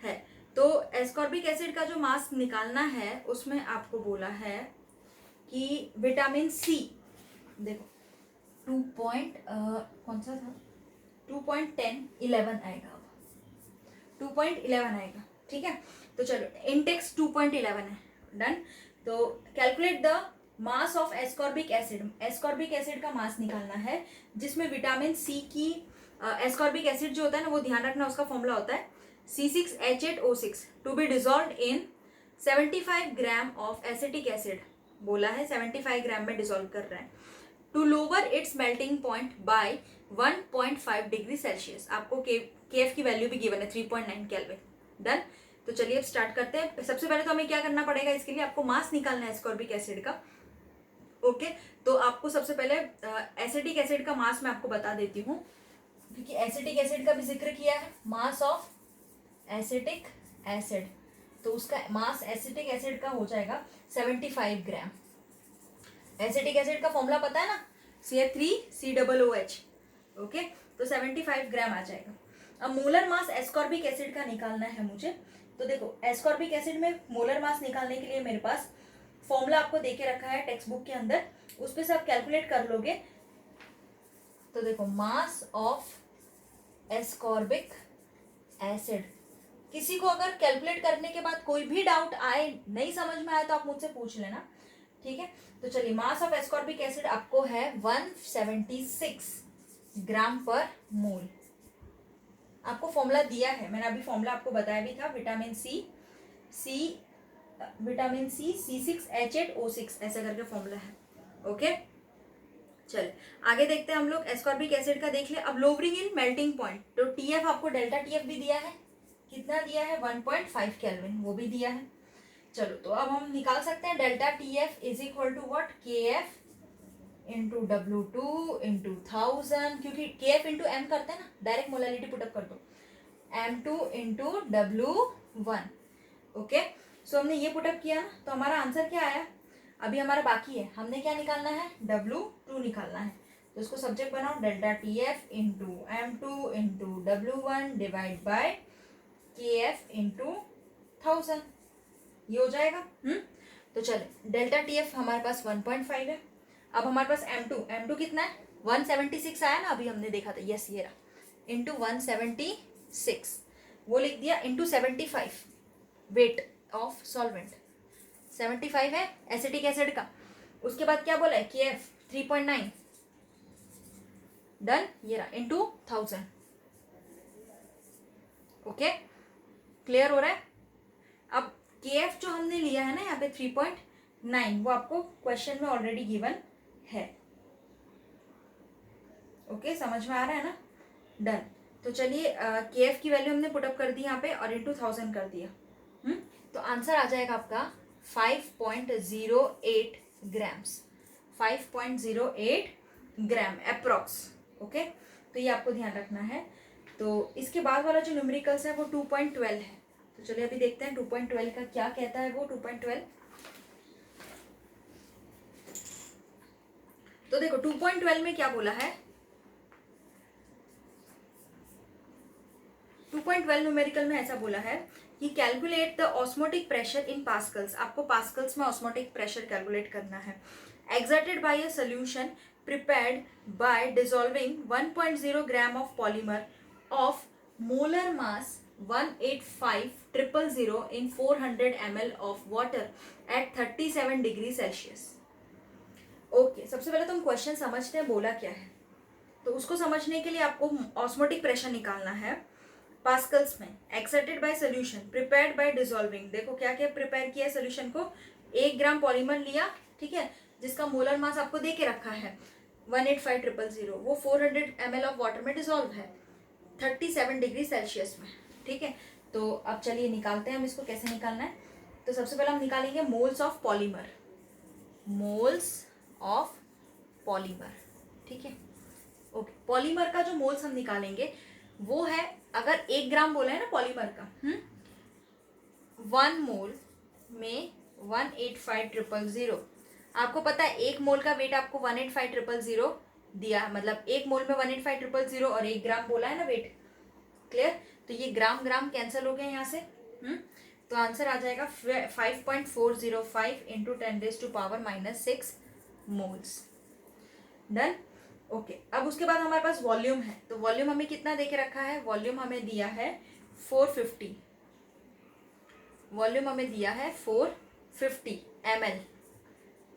है। तो एस्कॉर्बिक एसिड का जो मास निकालना है उसमें आपको बोला है कि विटामिन सी, देखो कौन सा था 2.11 आएगा, 2.11 आएगा। ठीक है, तो चलो इंटेक्स 2.11 है, डन। तो calculate the mass of ascorbic acid, ascorbic acid का मास निकालना है जिसमें विटामिन सी की, एस्कॉर्बिक एसिड जो होता है ना वो ध्यान रखना उसका फॉर्मूला होता है C6H8O6 to be dissolve in 75 gram of acetic acid. बोला है 75 ग्राम में डिजोल्व कर रहा है। To lower its melting point by 1.5 degree Celsius. आपको केएफ की वैल्यू भी गिवन है 3.9 केल्विन। डन। तो चलिए अब स्टार्ट करते हैं। सबसे पहले तो हमें क्या करना पड़ेगा, इसके लिए आपको मास निकालना है एस्कॉर्बिक एसिड का। ओके, तो आपको सबसे पहले एसिटिक एसिड का मास मैं आपको बता देती हूँ, क्योंकि एसिटिक एसिड का भी जिक्र किया है। मास ऑफ एसिटिक एसिड, तो उसका मास एसिटिक एसिड का हो जाएगा 75 ग्राम। एसिटिक एसिड का फॉर्मूला पता है ना, CH3COOH। ओके, तो 75 ग्राम आ जाएगा। अब मोलर मास एस्कॉर्बिक एसिड का निकालना है मुझे। तो देखो एस्कॉर्बिक एसिड में मोलर मास निकालने के लिए मेरे पास फॉर्मूला आपको देके रखा है टेक्स्ट बुक के अंदर, उस पे से आप कैलकुलेट कर लोगे। तो देखो मास ऑफ एस्कॉर्बिक एसिड, किसी को अगर कैलकुलेट करने के बाद कोई भी डाउट आए, नहीं समझ में आए, तो आप मुझसे पूछ लेना। ठीक है, तो चलिए मास ऑफ एस्कॉर्बिक एसिड आपको है 176 ग्राम पर मोल। आपको फॉर्मूला दिया है, मैंने अभी फॉर्मूला आपको बताया भी था। विटामिन सी C6H8O6 ऐसा करके फॉर्मूला है। ओके, चल आगे देखते हैं हम लोग। एस्कॉर्बिक एसिड का देख ले। अब लोअरिंग इन मेल्टिंग पॉइंट, तो TF आपको डेल्टा TF भी दिया है। कितना दिया है 1.5 केल्विन, वो भी दिया है। चलो तो अब हम निकाल सकते हैं delta T F is equal to what, K F into W2 into 1000, क्योंकि के एफ इंटू एम करते हैं ना, डायरेक्ट मोलैरिटी पुटअप कर दो, M2 इंटू W1। ओके, सो हमने ये पुटअप किया ना, तो हमारा आंसर क्या आया। अभी हमारा बाकी है, हमने क्या निकालना है, W2 निकालना है। तो इसको सब्जेक्ट बनाओ, delta T F into M2 into W1 divide bye के एफ इंटू 1000, ये हो जाएगा। तो चले, डेल्टा टी एफ हमारे पास 1.5 है। अब हमारे पास M2 कितना है, 176 आया ना, अभी हमने देखा था, यस ये रहा, इंटू 176, वो लिख दिया, इंटू 75 वेट ऑफ सॉल्वेंट, 75 है एसिटिक एसिड का। उसके बाद क्या बोला है, के एफ 3.9, डन, ये रहा, इंटू 1000। ओके, क्लियर हो रहा है। अब के एफ जो हमने लिया है ना यहाँ पे 3.9, वो आपको क्वेश्चन में ऑलरेडी गिवन है। ओके, समझ में आ रहा है ना, डन। तो चलिए, के एफ की वैल्यू हमने पुटअप कर दी यहाँ पे और इंटू 1000 कर दिया। तो आंसर आ जाएगा आपका 5.08 ग्राम्स, 5.08 ग्राम अप्रॉक्स। ओके, तो ये आपको ध्यान रखना है। तो इसके बाद वाला जो न्यूमेरिकल्स है वो 2.12 है। तो चलिए अभी देखते हैं 2.12 का क्या कहता है वो 2.12। तो देखो 2.12 में क्या बोला है, 2.12 न्यूमेरिकल में ऐसा बोला है कि calculate the osmotic pressure in pascals. आपको पास्कल्स में ऑस्मोटिक प्रेशर कैलकुलेट करना है, exerted by a solution prepared by dissolving 1.0 gram of polymer of molar mass 185,000 in 400 ml of water at 37 degree Celsius. Okay, सबसे पहले तो हम question समझते हैं बोला क्या है। तो उसको समझने के लिए आपको ऑस्मोटिक प्रेशर निकालना है पास्कल्स में, exerted by solution prepared by dissolving. देखो क्या क्या प्रिपेयर किया है सोल्यूशन को, 1 ग्राम पॉलीमर लिया, ठीक है, जिसका मोलर मास आपको दे के रखा है 185,000, वो 400 ml ऑफ वाटर में डिसॉल्व है 37 डिग्री सेल्सियस में, ठीक है। तो अब चलिए निकालते हैं हम इसको, कैसे निकालना है। तो सबसे पहले हम निकालेंगे moles of polymer, moles of polymer, ठीक है। ओके, पॉलीमर का जो मोल्स हम निकालेंगे वो है, अगर 1 ग्राम बोला है ना पॉलीमर का, 1 मोल में 185,000, आपको पता है 1 मोल का वेट आपको 185,000 दिया है, मतलब 1 मोल में 185,000 और 1 ग्राम बोला है ना वेट, क्लियर। तो ये ग्राम ग्राम कैंसिल हो गया यहाँ से, तो आंसर आ जाएगा 5.405 इंटू 10⁻⁻6 मोल्स, डन। ओके, अब उसके बाद हमारे पास वॉल्यूम है। तो वॉल्यूम हमें कितना देके रखा है, वॉल्यूम हमें दिया है 450, वॉल्यूम हमें दिया है 450 ml।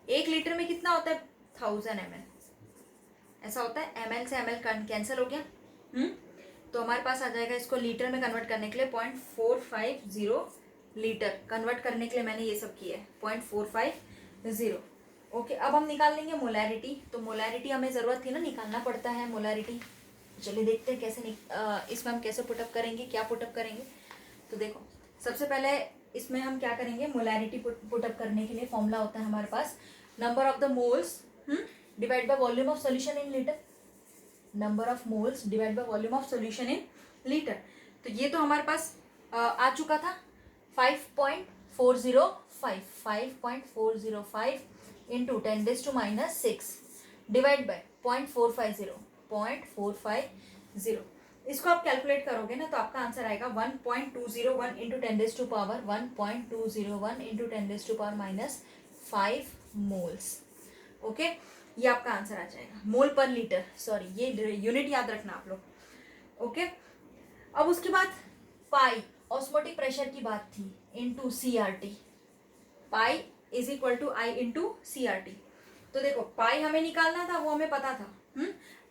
1 लीटर में कितना होता है, 1000 ml, ऐसा होता है, ml से ml कैंसिल हो गया। तो हमारे पास आ जाएगा, इसको लीटर में कन्वर्ट करने के लिए 0.450 लीटर कन्वर्ट करने के लिए मैंने ये सब किया है, 0.450। ओके, अब हम निकाल लेंगे मोलैरिटी। तो मोलैरिटी हमें ज़रूरत थी ना, निकालना पड़ता है मोलैरिटी। चलिए देखते हैं कैसे इसमें हम कैसे पुटअप करेंगे, क्या पुटअप करेंगे। तो देखो सबसे पहले इसमें हम क्या करेंगे, मोलैरिटी पुटअप करने के लिए फॉर्मूला होता है हमारे पास, number of the moles divide by volume of solution in litre, number of moles divide by volume of solution in litre. तो ये तो हमारे पास आ चुका था 5.405 इंटू 10⁻⁻6 डिवाइड बाय 0.450। इसको आप कैलकुलेट करोगे ना तो आपका आंसर आएगा 1.201 इंटू 10⁻1.201 इंटू 10⁻5 मोल्स। ओके, ये आपका आंसर आ जाएगा, मोल पर लीटर, सॉरी ये यूनिट याद रखना आप लोग। ओके, अब उसके बाद पाई, ऑस्मोटिक प्रेशर की बात थी, into CRT, pi is equal to I into CRT। तो देखो पाई हमें निकालना था, वो हमें पता था।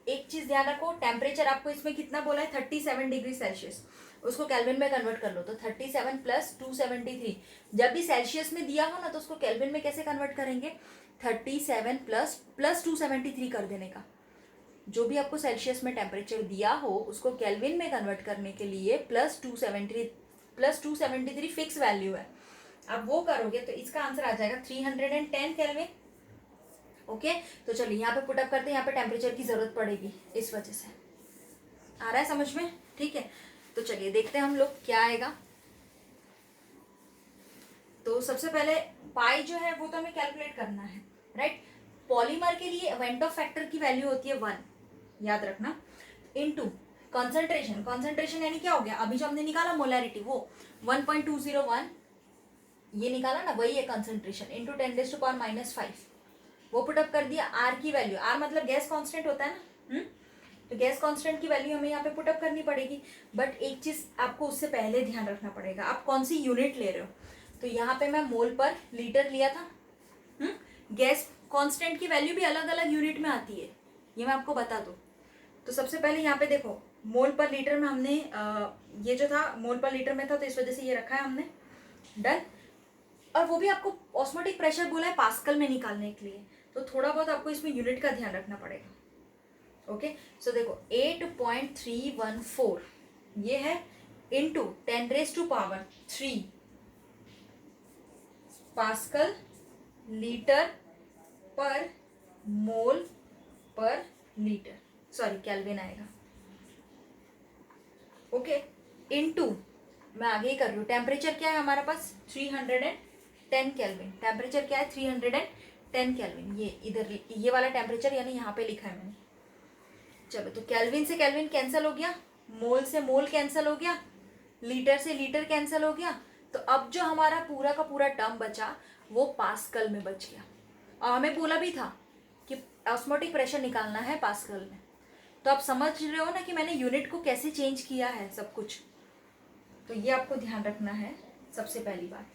एक चीज ध्यान रखो, टेम्परेचर आपको इसमें कितना बोला है, 37 डिग्री सेल्सियस, उसको केल्विन में कन्वर्ट कर लो। तो 37 प्लस 273, जब भी सेल्सियस में दिया हो ना तो उसको केल्विन में कैसे कन्वर्ट करेंगे, 37 प्लस 273 कर देने का। जो भी आपको सेल्सियस में टेम्परेचर दिया हो उसको केल्विन में कन्वर्ट करने के लिए प्लस प्लस 273 फिक्स वैल्यू है। आप वो करोगे तो इसका आंसर आ जाएगा 310 केल्विन। ओके, तो चलिए यहाँ पे पुटअप करते हैं, यहाँ पे टेम्परेचर की जरूरत पड़ेगी इस वजह से। आ रहा है समझ में? ठीक है, तो चलिए देखते हैं हम लोग क्या आएगा। तो सबसे पहले पाई जो है वो तो हमें कैलकुलेट करना है, राइट। पॉलीमर के लिए वेंट ऑफ फैक्टर की वैल्यू होती है 1, याद रखना, इनटू कंसंट्रेशन। कंसंट्रेशन यानी क्या हो गया, अभी जो हमने निकाला मोलैरिटी वो 1.201 ये निकाला ना, वही है कंसंट्रेशन, इनटू 10⁻⁻5 वो पुटअप कर दिया। आर की वैल्यू, आर मतलब गैस कांस्टेंट होता है ना, तो गैस कांस्टेंट की वैल्यू हमें यहाँ पे पुटअप करनी पड़ेगी। बट एक चीज आपको उससे पहले ध्यान रखना पड़ेगा, आप कौन सी यूनिट ले रहे हो। तो यहाँ पे मैं मोल पर लीटर लिया था। गैस कांस्टेंट की वैल्यू भी अलग अलग यूनिट में आती है, ये मैं आपको बता दूं। तो सबसे पहले यहाँ पे देखो, मोल पर लीटर में हमने ये जो था मोल पर लीटर में था, तो इस वजह से ये रखा है हमने, डन। और वो भी आपको ऑस्मोटिक प्रेशर बोला है पास्कल में निकालने के लिए, तो थोड़ा बहुत आपको इसमें यूनिट का ध्यान रखना पड़ेगा। ओके, सो देखो 8.314 ये है इनटू 10⁻³ पास्कल लीटर पर मोल पर लीटर, सॉरी केल्विन आएगा। ओके, इनटू मैं आगे ही कर रही हूँ, टेम्परेचर क्या है हमारे पास 310 केल्विन। टेम्परेचर क्या है 310 केल्विन, ये इधर ये वाला टेम्परेचर यानी यहाँ पे लिखा है मैंने। चलो, तो केल्विन से केल्विन कैंसिल हो गया, मोल से मोल कैंसिल हो गया, लीटर से लीटर कैंसिल हो गया। तो अब जो हमारा पूरा का पूरा टर्म बचा वो पास्कल में बच गया। और हमें बोला भी था कि ऑस्मोटिक प्रेशर निकालना है पास्कल में, तो आप समझ रहे हो ना कि मैंने यूनिट को कैसे चेंज किया है सब कुछ। तो ये आपको ध्यान रखना है सबसे पहली बात।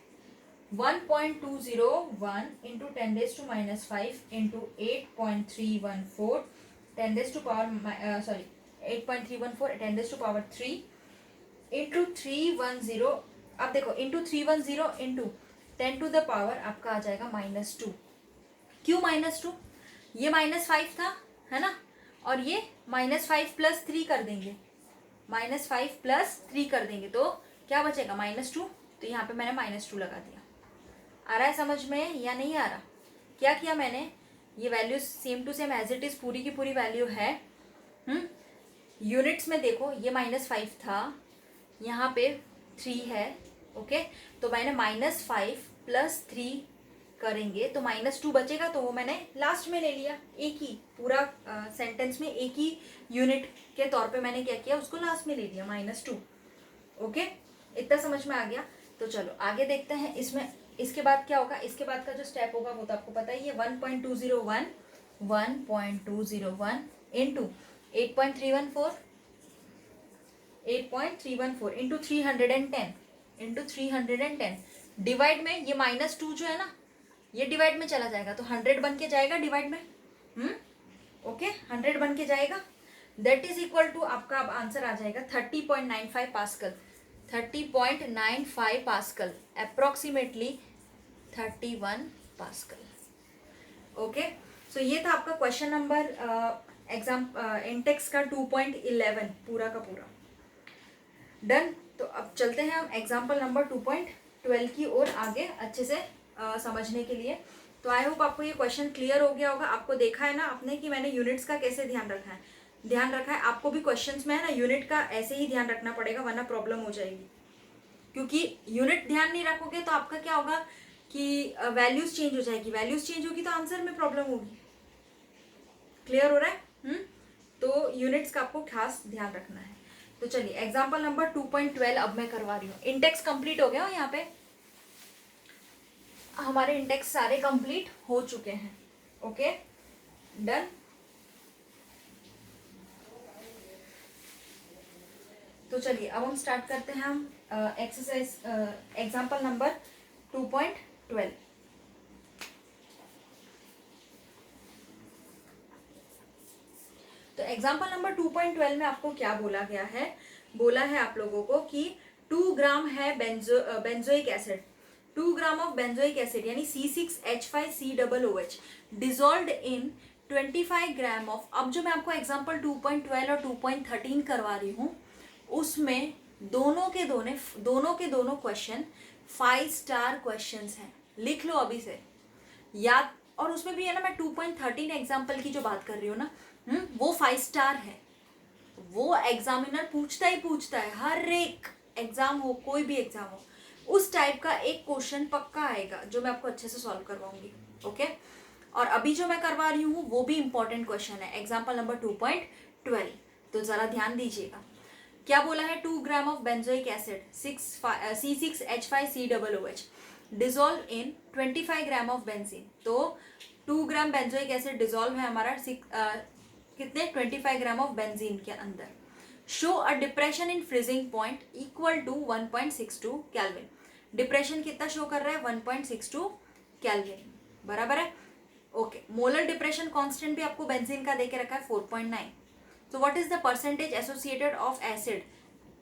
1.201 इंटू 10⁻⁻5 इंटू 8.314 10⁻3 इंटू 310। अब देखो इंटू 310 इंटू 10⁻, आपका आ जाएगा -2। क्यों -2? ये -5 था, है ना, और ये -5 + 3 कर देंगे, -5 + 3 कर देंगे तो क्या बचेगा -2। तो यहाँ पे मैंने -2 लगा दिया। आ रहा है समझ में या नहीं आ रहा? क्या किया मैंने, ये value same to same as it is पूरी की पूरी वैल्यू है। यूनिट्स में देखो ये -5 था, यहाँ पे 3 है। ओके, तो मैंने -5 + 3 करेंगे तो -2 बचेगा, तो वो मैंने लास्ट में ले लिया। एक ही पूरा सेंटेंस में एक ही यूनिट के तौर पे मैंने क्या किया, उसको लास्ट में ले लिया -2। ओके, इतना समझ में आ गया। तो चलो आगे देखते हैं इसमें इसके बाद क्या होगा। इसके बाद का जो स्टेप होगा वो तो आपको पता ही है, 1.201 इंटू 8.314 इंटू 310 डिवाइड में ये -2 जो है ना ये डिवाइड में चला जाएगा, तो 100 बन के जाएगा डिवाइड में। ओके, 100 बन के जाएगा, दैट इज इक्वल टू आपका अब आंसर आ जाएगा 30.95 pascal. 30.95 pascal, approximately 31 pascal. Okay, so ये था आपका क्वेश्चन नंबर एग्जाम इंटेक्स का 2.11 पूरा का पूरा डन। तो अब चलते हैं हम एग्जाम्पल नंबर 2.12 की ओर आगे अच्छे से समझने के लिए। तो आई होप आपको ये क्वेश्चन क्लियर हो गया होगा। आपको देखा है ना आपने कि मैंने यूनिट्स का कैसे ध्यान रखा है। आपको भी क्वेश्चंस में है ना यूनिट का ऐसे ही ध्यान रखना पड़ेगा, वरना प्रॉब्लम हो जाएगी। क्योंकि यूनिट ध्यान नहीं रखोगे तो आपका क्या होगा कि वैल्यूज चेंज हो जाएगी, वैल्यूज चेंज होगी तो आंसर में प्रॉब्लम होगी। क्लियर हो रहा है? तो यूनिट्स का आपको खास ध्यान रखना है। तो चलिए एग्जाम्पल नंबर 2.12 अब मैं करवा रही हूँ। इंडेक्स कंप्लीट हो गया हो, यहाँ पे हमारे इंडेक्स सारे कंप्लीट हो चुके हैं। Okay, done. तो चलिए अब हम स्टार्ट करते हैं हम एक्सरसाइज एग्जाम्पल नंबर 2.12। तो एग्जाम्पल नंबर 2.12 में आपको क्या बोला गया है, बोला है आप लोगों को कि 2 ग्राम है benzoic acid, 2 gram of benzoic acid यानी C6H5COOH dissolved in 25 gram of. अब जो मैं आपको एग्जाम्पल 2.12 और 2.13 करवा रही हूँ उसमें दोनों के दोनों क्वेश्चन 5 स्टार क्वेश्चंस हैं, लिख लो अभी से याद। और उसमें भी है ना, मैं 2.13 एग्जाम्पल की जो बात कर रही हूँ ना, वो 5 स्टार है। वो एग्जामिनर पूछता ही पूछता है, हर एक एग्जाम हो, कोई भी एग्जाम हो, उस टाइप का एक क्वेश्चन पक्का आएगा जो मैं आपको अच्छे से सॉल्व करवाऊंगी। ओके, और अभी जो मैं करवा रही हूँ वो भी इंपॉर्टेंट क्वेश्चन है, एग्जाम्पल नंबर 2.12। तो जरा ध्यान दीजिएगा। क्या बोला है, 2 gram of benzoic acid C6H5COOH dissolve in 25 gram of benzene. तो 2 ग्राम बेंजोइक एसिड डिजोल्व है हमारा कितने 25 ग्राम ऑफ बेंजीन के अंदर। Show a depression in freezing point equal to 1.62 kelvin. Depression कितना शो कर रहा है, 1.62 केल्विन, बराबर है। ओके, मोलर डिप्रेशन कांस्टेंट भी आपको बेंजीन का देके रखा है 4.9। So what is the percentage associated of acid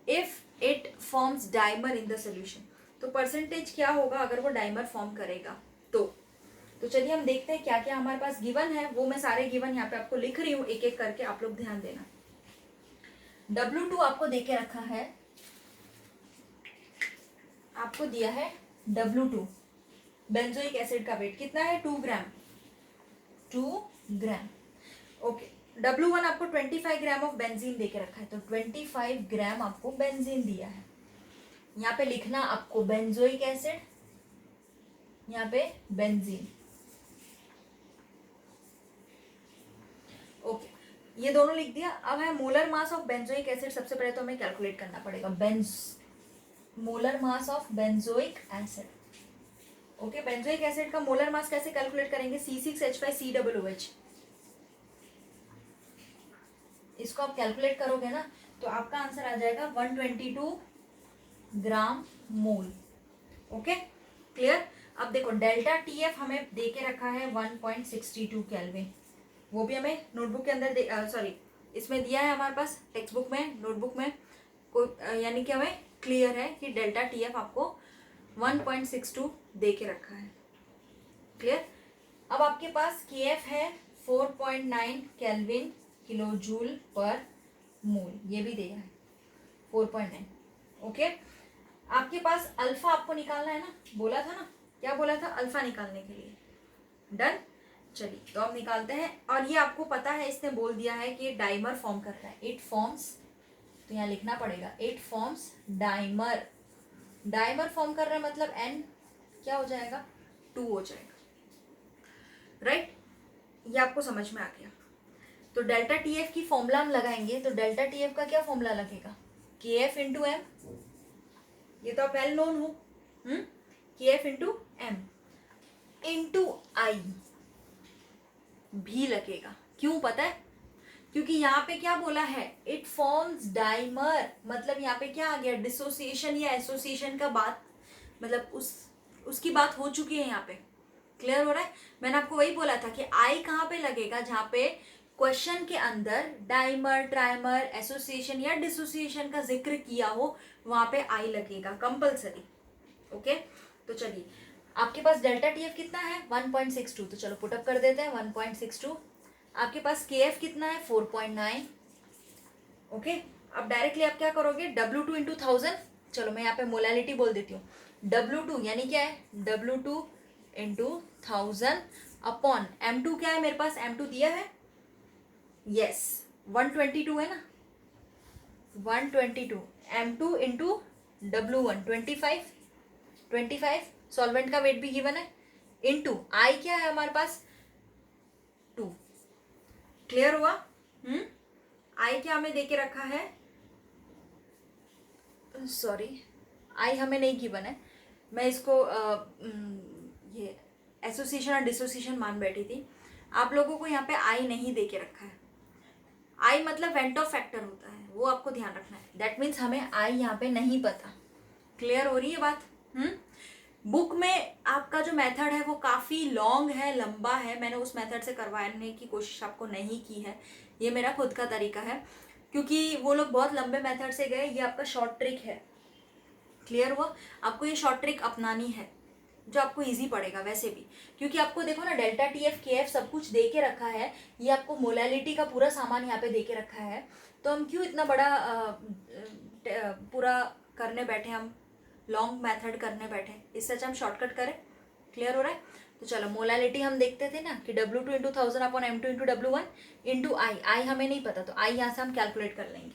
if it forms dimer in the solution? तो परसेंटेज क्या होगा अगर वो डाइमर फॉर्म करेगा। तो चलिए हम देखते हैं क्या क्या हमारे पास गिवन है। वो मैं सारे गिवन यहाँ पे आपको लिख रही हूँ एक एक करके, आप लोग ध्यान देना। W2 आपको देके रखा है, आपको दिया है W2 बेंजोइक एसिड का वेट कितना है, 2 ग्राम। 2 ग्राम। ओके, W1 आपको 25 ग्राम ऑफ बेंजीन देके रखा है, तो 25 ग्राम आपको बेंजीन दिया है। यहाँ पे लिखना आपको बेंजोइक एसिड, यहाँ पे बेंजीन। ओके, ये दोनों लिख दिया। अब है molar mass of benzoic acid. सबसे पहले तो हमें कैलकुलेट करना पड़ेगा molar mass of benzoic acid. Okay, benzoic acid का मोलर मास कैसे कैलकुलेट करेंगे, C6H5COOH। इसको आप कैलकुलेट करोगे ना तो आपका आंसर आ जाएगा 122 ग्राम मोल। Okay, clear. अब देखो डेल्टा TF हमें देके रखा है 1.62 केल्विन, वो भी हमें नोटबुक के अंदर सॉरी इसमें दिया है हमारे पास, टेक्स्ट बुक में, नोटबुक में यानी कि हमें क्लियर है कि डेल्टा TF आपको 1.62 देके रखा है। क्लियर। अब आपके पास KF है 4.9 केल्विन किलो जूल पर मोल, ये भी दिया है 4.9। ओके, आपके पास अल्फा आपको निकालना है ना, बोला था ना, क्या बोला था, अल्फा निकालने के लिए। डन, चलिए तो अब निकालते हैं। और ये आपको पता है, इसने बोल दिया है कि डाइमर फॉर्म कर रहा है, इट फॉर्म्स, तो यहाँ लिखना पड़ेगा it forms dimer. Dimer form कर रहा है मतलब N क्या हो जाएगा, 2 हो जाएगा, राइट। ये आपको समझ में आ गया। तो डेल्टा TF की फॉर्मूला हम लगाएंगे, तो डेल्टा TF का क्या फॉर्मूला लगेगा, KF इंटू एम, ये तो आप वेल नोन हो, KF इंटू एम इंटू आई भी लगेगा। क्यों पता है, क्योंकि यहाँ पे क्या बोला है, इट फॉर्म्स डाइमर, मतलब यहाँ पे क्या आ गया, डिसोसिएशन या एसोसिएशन का बात, मतलब उसकी बात हो चुकी है यहाँ पे। क्लियर हो रहा है। मैंने आपको वही बोला था कि आई कहाँ पे लगेगा, जहाँ पे क्वेश्चन के अंदर डाइमर, ट्राइमर, एसोसिएशन या डिसोसिएशन का जिक्र किया हो, वहां पे आई लगेगा कंपलसरी। ओके, तो चलिए आपके पास डेल्टा TF कितना है 1.62, तो चलो पुटअप कर देते हैं 1.62। आपके पास KF कितना है 4.9। ओके, अब डायरेक्टली आप क्या करोगे, W2 इंटू 1000। चलो मैं यहाँ पे मोलालिटी बोल देती हूँ, W2 यानी क्या है, W2 इंटू 1000 अपॉन M2 क्या है मेरे पास, M2 दिया है, यस 122 है ना, 122 M2 इंटू W1 25 सॉल्वेंट का वेट भी गिवन है, इंटू आई क्या है हमारे पास 2। क्लियर हुआ। आई क्या हमें देके रखा है, सॉरी आई हमें नहीं गिवन है, मैं इसको ये एसोसिएशन और डिसोसिएशन मान बैठी थी। आप लोगों को यहाँ पे आई नहीं देके रखा है। आई मतलब वेंटो फैक्टर होता है, वो आपको ध्यान रखना है। दैट मीन्स हमें आई यहाँ पे नहीं पता। क्लियर हो रही है बात। बुक में आपका जो मेथड है वो काफ़ी लॉन्ग है, लंबा है, मैंने उस मेथड से करवाने की कोशिश आपको नहीं की है, ये मेरा खुद का तरीका है, क्योंकि वो लोग बहुत लंबे मेथड से गए, ये आपका शॉर्ट ट्रिक है। क्लियर हुआ। आपको ये शॉर्ट ट्रिक अपनानी है जो आपको इजी पड़ेगा वैसे भी, क्योंकि आपको देखो ना डेल्टा TF KF सब कुछ दे के रखा है, ये आपको मोलालिटी का पूरा सामान यहाँ पे दे के रखा है, तो हम क्यों इतना बड़ा पूरा करने बैठे, हम लॉन्ग मेथड करने बैठे, इससे अच्छा हम शॉर्टकट करें। क्लियर हो रहा है? तो चलो मोलालिटी हम देखते थे ना कि W2 into 1000 upon M2 into W1 into i हमें नहीं पता, तो आई यहाँ से हम कैलकुलेट कर लेंगे।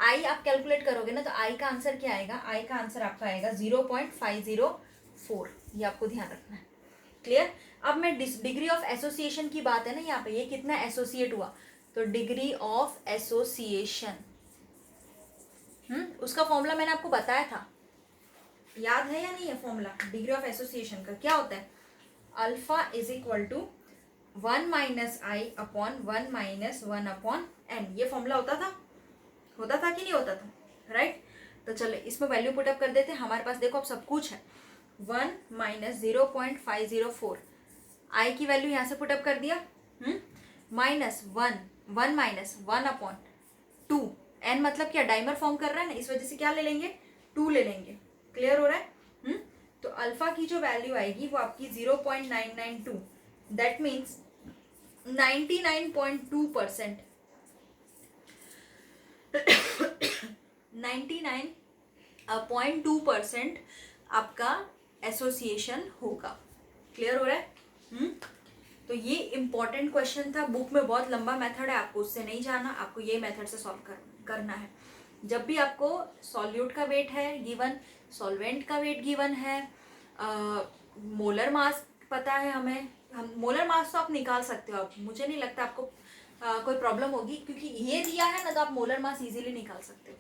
आई आप कैलकुलेट करोगे ना तो आई का आंसर क्या आएगा? आई का आंसर आपका आएगा 0.504। ये आपको ध्यान रखना है। क्लियर? अब मैं डिग्री ऑफ एसोसिएशन की बात है ना यहाँ पे, ये कितना एसोसिएट हुआ, तो डिग्री ऑफ एसोसिएशन उसका फॉर्मूला मैंने आपको बताया था, याद है या नहीं है? फॉर्मूला डिग्री ऑफ एसोसिएशन का क्या होता है? Alpha is equal to 1 minus i upon 1 minus 1 upon N. ये फॉर्मूला होता था कि नहीं होता था? राइट। तो चलो इसमें वैल्यू पुटअप कर देते हैं। हमारे पास देखो अब सब कुछ है। 1 माइनस 0.504 आई की वैल्यू यहाँ से पुटअप कर दिया, माइनस 1 माइनस 1 अपॉन 2 एन, मतलब क्या डाइमर फॉर्म कर रहा है ना, इस वजह से क्या ले लेंगे? 2 ले लेंगे। क्लियर हो रहा है? तो अल्फा की जो वैल्यू आएगी वो आपकी 0.992, दैट मीन्स 99.2%। 99.2% आपका एसोसिएशन होगा। क्लियर हो रहा है? तो ये इंपॉर्टेंट क्वेश्चन था, बुक में बहुत लंबा मेथड है, आपको उससे नहीं जाना, आपको ये मेथड से सॉल्व करना है। जब भी आपको सॉल्यूट का वेट है गिवन, सॉल्वेंट का वेट गिवन है, मोलर मास पता है हमें, हम मोलर मास तो आप निकाल सकते हो, आप मुझे नहीं लगता आपको कोई प्रॉब्लम होगी, क्योंकि ये दिया है ना तो आप मोलर मास इजीली निकाल सकते हो।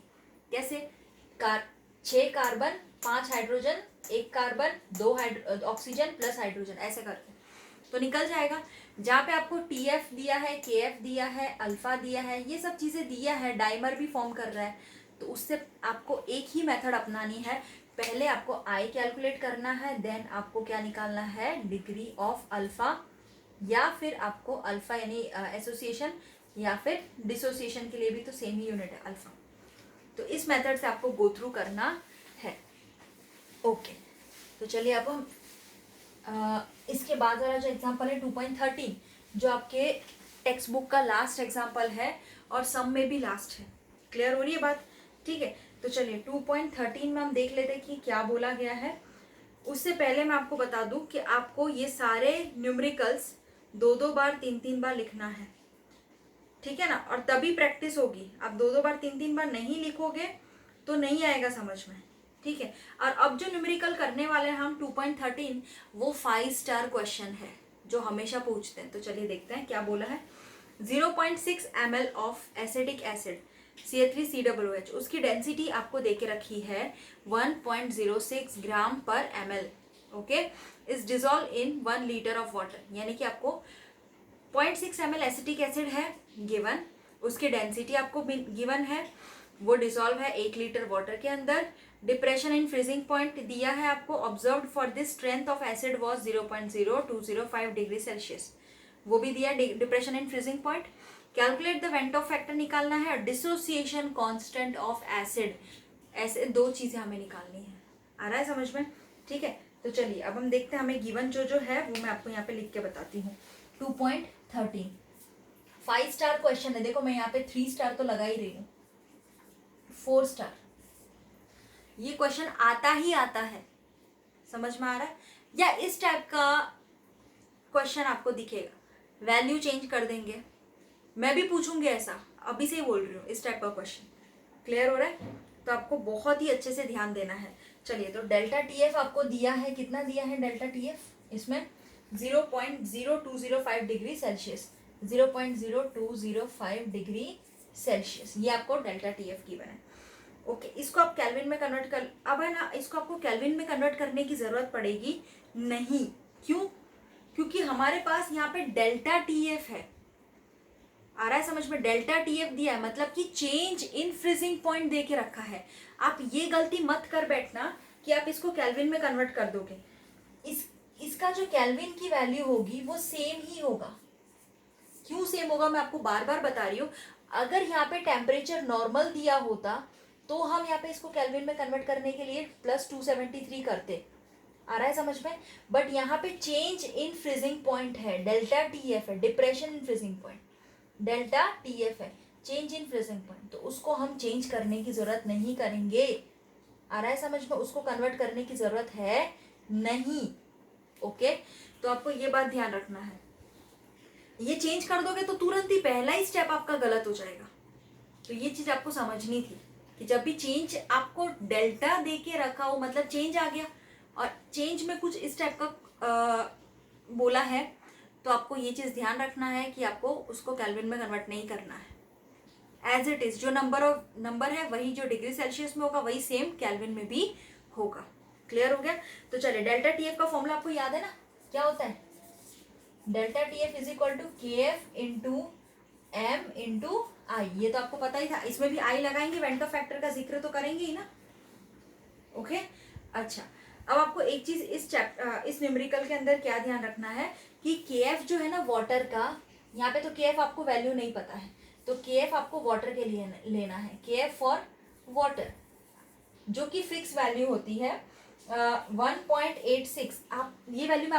कैसे? 6 carbon 5 hydrogen 1 carbon 2 oxygen plus hydrogen, ऐसे करके तो निकल जाएगा। जहाँ पे आपको TF दिया है, KF दिया है, अल्फा दिया है, ये सब चीज़ें दिया है, डाइमर भी फॉर्म कर रहा है, तो उससे आपको एक ही मेथड अपनानी है। पहले आपको आई कैलकुलेट करना है, देन आपको क्या निकालना है? डिग्री ऑफ अल्फा, या फिर आपको अल्फा यानी एसोसिएशन, या फिर डिसोसिएशन के लिए भी तो सेम ही यूनिट है अल्फा। तो इस मेथड से आपको गो थ्रू करना है। ओके, तो चलिए अब हम इसके बाद वाला जो एग्जाम्पल है 2.13, जो आपके टेक्स्ट बुक का लास्ट एग्जाम्पल है और सम में भी लास्ट है। क्लियर हो रही है बात? ठीक है, तो चलिए 2.13 में हम देख लेते हैं कि क्या बोला गया है। उससे पहले मैं आपको बता दूं कि आपको ये सारे न्यूमेरिकल्स 2 बार 3 बार लिखना है, ठीक है ना, और तभी प्रैक्टिस होगी। आप 2 बार 3 बार नहीं लिखोगे तो नहीं आएगा समझ में, ठीक है। और अब जो न्यूमेरिकल करने वाले हैं हम 2.13, वो 5 स्टार क्वेश्चन है जो हमेशा पूछते हैं। तो चलिए देखते हैं क्या बोला है। 0.6 ml of acidic acid CH3COOH, उसकी डेंसिटी आपको देके रखी है 1.06 ग्राम पर ml, okay, is dissolve in 1 litre of water, यानी कि आपको 0.6 ml एसिटिक एसिड है गिवन, उसकी डेंसिटी आपको गिवन है, वो डिसॉल्व है 1 लीटर वाटर के अंदर। डिप्रेशन इन फ्रीजिंग पॉइंट दिया है आपको, observed for this strength of acid was 0.0205 degree Celsius, वो भी दिया depression in freezing point. Calculate the went Hoff factor निकालना है, डिसोसिएशन कांस्टेंट ऑफ एसिड, ऐसे 2 चीजें हमें निकालनी है। आ रहा है समझ में? ठीक है, तो चलिए अब हम देखते हैं हमें गिवन जो है वो मैं आपको यहाँ पे लिख के बताती हूँ। 2.13 5 स्टार क्वेश्चन है, देखो मैं यहाँ पे 3 स्टार तो लगा ही रही हूँ, 4 स्टार। ये क्वेश्चन आता ही आता है, समझ में आ रहा है? या इस टाइप का क्वेश्चन आपको दिखेगा, वैल्यू चेंज कर देंगे, मैं भी पूछूंगी ऐसा, अभी से ही बोल रही हूँ, इस टाइप का क्वेश्चन। क्लियर हो रहा है? तो आपको बहुत ही अच्छे से ध्यान देना है। चलिए, तो डेल्टा TF आपको दिया है, कितना दिया है डेल्टा TF? इसमें 0.0205 डिग्री सेल्सियस, 0.0205 डिग्री सेल्सियस, ये आपको डेल्टा TF की बना है। ओके, इसको आप केल्विन में कन्वर्ट कर, अब है ना, इसको आपको केल्विन में कन्वर्ट करने की जरूरत पड़ेगी नहीं। क्यों? क्योंकि हमारे पास यहाँ पे डेल्टा TF है। आ रहा है समझ में? डेल्टा TF दिया है, मतलब कि चेंज इन फ्रीजिंग पॉइंट दे के रखा है। आप ये गलती मत कर बैठना कि आप इसको केल्विन में कन्वर्ट कर दोगे। इसका जो केल्विन की वैल्यू होगी वो सेम ही होगा। क्यों सेम होगा मैं आपको बार बार बता रही हूँ। अगर यहाँ पे टेम्परेचर नॉर्मल दिया होता तो हम यहाँ पे इसको केल्विन में कन्वर्ट करने के लिए +273 करते। आ रहा है समझ में? बट यहाँ पे चेंज इन फ्रीजिंग पॉइंट है, डेल्टा TF है, depression in freezing point, delta TF है, चेंज इन फ्रीजिंग पॉइंट, तो उसको हम चेंज करने की जरूरत नहीं करेंगे। आ रहा है समझ में? उसको कन्वर्ट करने की जरूरत है नहीं। ओके, तो आपको ये बात ध्यान रखना है। ये चेंज कर दोगे तो तुरंत ही पहला ही स्टेप आपका गलत हो जाएगा। तो ये चीज आपको समझनी थी कि जब भी चेंज आपको डेल्टा दे के रखा हो, मतलब चेंज आ गया और चेंज में कुछ इस टाइप का बोला है, तो आपको ये चीज ध्यान रखना है कि आपको उसको केल्विन में कन्वर्ट नहीं करना है। एज इट इज जो नंबर है वही जो डिग्री सेल्सियस में होगा वही सेम केल्विन में भी होगा। क्लियर हो गया? तो चलिए, डेल्टा टीएफ का फॉर्मूला आपको याद है ना? क्या होता है? Delta TF is equal to K F into M into i. ये तो आपको पता ही था। इसमें भी आई लगाएंगे, वेंटो फैक्टर का जिक्र तो करेंगे ही ना। ओके, अच्छा, अब आपको एक चीज इस न्यूमेरिकल के अंदर क्या ध्यान रखना है कि के एफ जो है ना वाटर का, यहाँ पे तो के एफ आपको वैल्यू नहीं पता है, तो के एफ आपको वाटर के लिए लेना है। के एफ फॉर वाटर जो कि फिक्स वैल्यू होती है 1.86। आप ये वैल्यू में